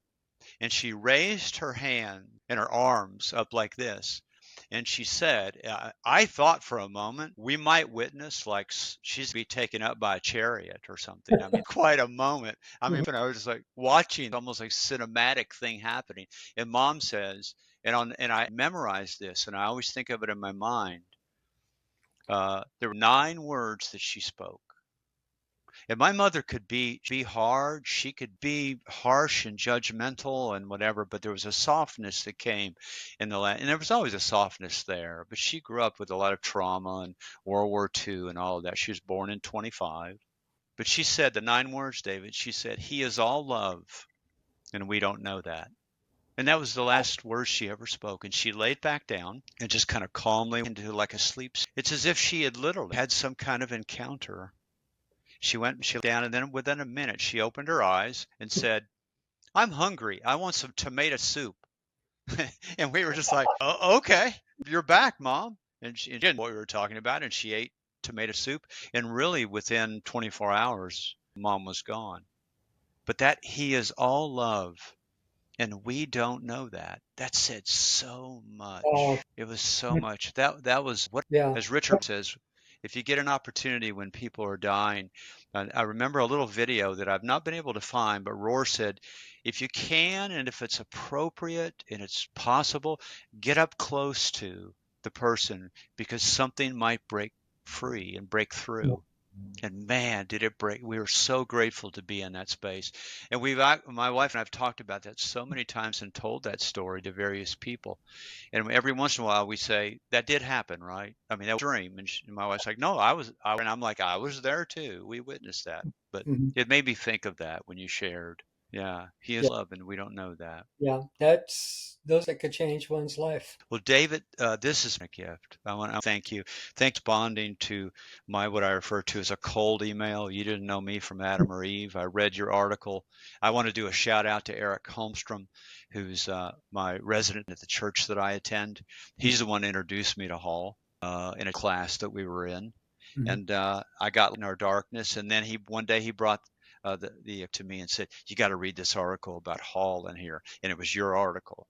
and she raised her hand and her arms up like this. And she said, "I thought for a moment we might witness like she's be taken up by a chariot or something." I mean, quite a moment. I mean, Mhm. I was just like watching almost like cinematic thing happening. And mom says, and I memorized this, and I always think of it in my mind. There were 9 words that she spoke. And my mother could be hard, she could be harsh and judgmental and whatever, but there was a softness that came in the land, and there was always a softness there. But she grew up with a lot of trauma and World War II and all of that. She was born in 25. But she said the 9 words, David. She said, "He is all love, and we don't know that." And that was the last words she ever spoke. And she laid back down and just kind of calmly into like a sleep. It's as if she had literally had some kind of encounter. She down, and then within a minute, she opened her eyes and said, "I'm hungry. I want some tomato soup." And we were just like, "Oh, okay, you're back, mom." And she didn't know what we were talking about, and she ate tomato soup. And really, within 24 hours, mom was gone. But that he is all love, and we don't know that. That said so Uh, much. It was so much. That was what, yeah. as Richard says, if you get an opportunity when people are dying. I remember a little video that I've not been able to find, but Rohr said, if you can and if it's appropriate and it's possible, get up close to the person, because something might break free and break through. And man, did it break. We were so grateful to be in that space. And my wife and I have talked about that so many times and told that story to various people. And every once in a while we say, that did happen, right? I mean, that was a dream. And my wife's like, no, and I'm like, I was there too. We witnessed that. But Mhm. it made me think of that when you shared. Yeah, he is Yeah. love, and we don't know that. Yeah. That's those that could change one's life. Well, David, this is a gift. I want to thank you. Thanks bonding to my what I refer to as a cold email. You didn't know me from Adam or Eve. I read your article. I want to do a shout out to Eric Holmstrom, who's my resident at the church that I attend. He's the one who introduced me to Hall in a class that we were in, Mhm. and I got in our darkness. And then he one day he brought the to me and said, "You got to read this article about Hall in here," and it was your article.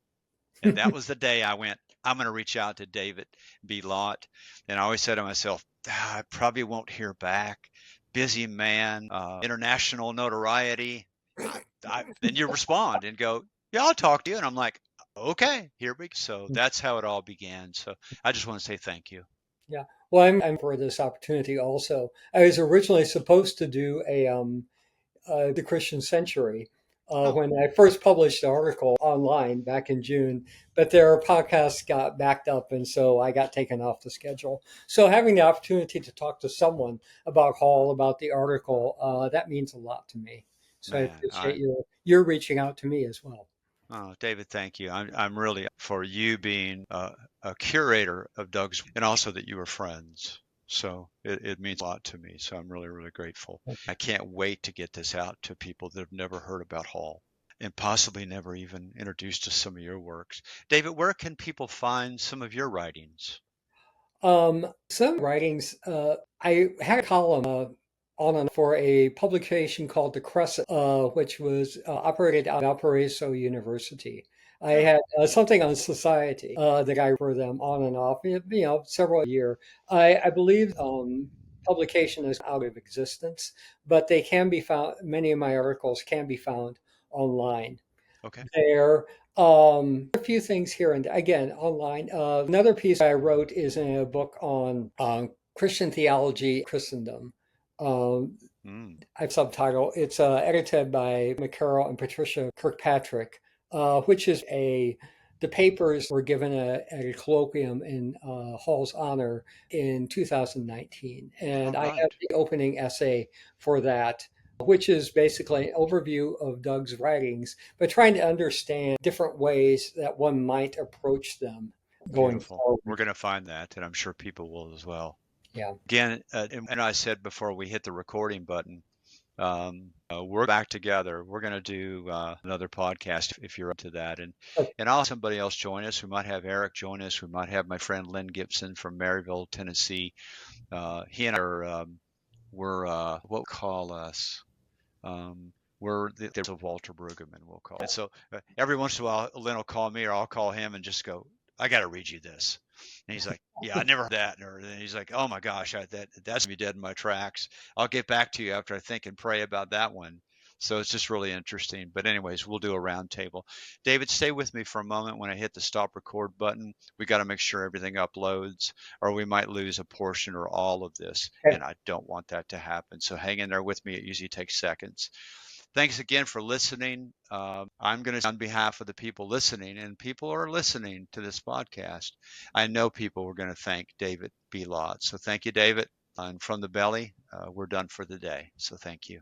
And that was the day I went, I'm going to reach out to David B. Lott. And I always said to myself, I probably won't hear back. Busy man, international notoriety. Then you respond and go, yeah, I'll talk to you. And I'm like, okay, here we go. So that's how it all began. So I just want to say thank you. Yeah. Well, I'm for this opportunity also. I was originally supposed to do the Christian Century Oh, when I first published the article online back in June, but their podcast got backed up, and so I got taken off the schedule. So having the opportunity to talk to someone about Hall, about the article, that means a lot to me. So I man. appreciate your reaching out to me as well. Oh, David, thank you. I'm really for you being a curator of Doug's, and also that you were friends. So it means a lot to me. So I'm really, really grateful. I can't wait to get this out to people that have never heard about Hall and possibly never even introduced to some of your works. David, where can people find some of your writings? Some writings, I had a column on and for a publication called The Crescent, which was operated out of Valparaiso University. I Oh, had something on society that I wrote them on and off, several a year. I believe. publication is out of existence, but they can be found. Many of my articles can be found online. Okay. There, a few things here and again online. Another piece I wrote is in a book on Christian theology, Christendom. Um, Mm, I've subtitled. It's edited by McCarroll and Patricia Kirkpatrick, which is a. The papers were given at a colloquium in Hall's honor in 2019, all and I have right. the opening essay for that, which is basically an overview of Doug's writings, but trying to understand different ways that one might approach them going Beautiful. We're forward. going to find that, and I'm sure people will as well. Yeah. Again, and I said before we hit the recording button, we're back together. We're going to do another podcast if you're up to that, and I'll have somebody else join us. We might have Eric join us. We might have my friend Lynn Gibson from Maryville, Tennessee. He and I are we're what we call us. Um, there's a Walter Brueggemann, we'll call it. And so every once in a while, Lynn will call me or I'll call him and just go, I got to read you this. And he's like, yeah, I never heard that. And he's like, oh my gosh, that's me dead in my tracks. I'll get back to you after I think and pray about that one. So it's just really interesting. But anyways, we'll do a roundtable. David, stay with me for a moment when I hit the stop record button. We got to make sure everything uploads or we might lose a portion or all of this. Okay. And I don't want that to happen. So hang in there with me. It usually takes seconds. Thanks again for listening. I'm going to, on behalf of the people listening, and people are listening to this podcast, I know people are going to thank David B. Lott. So thank you, David. And from the belly, we're done for the day. So thank you.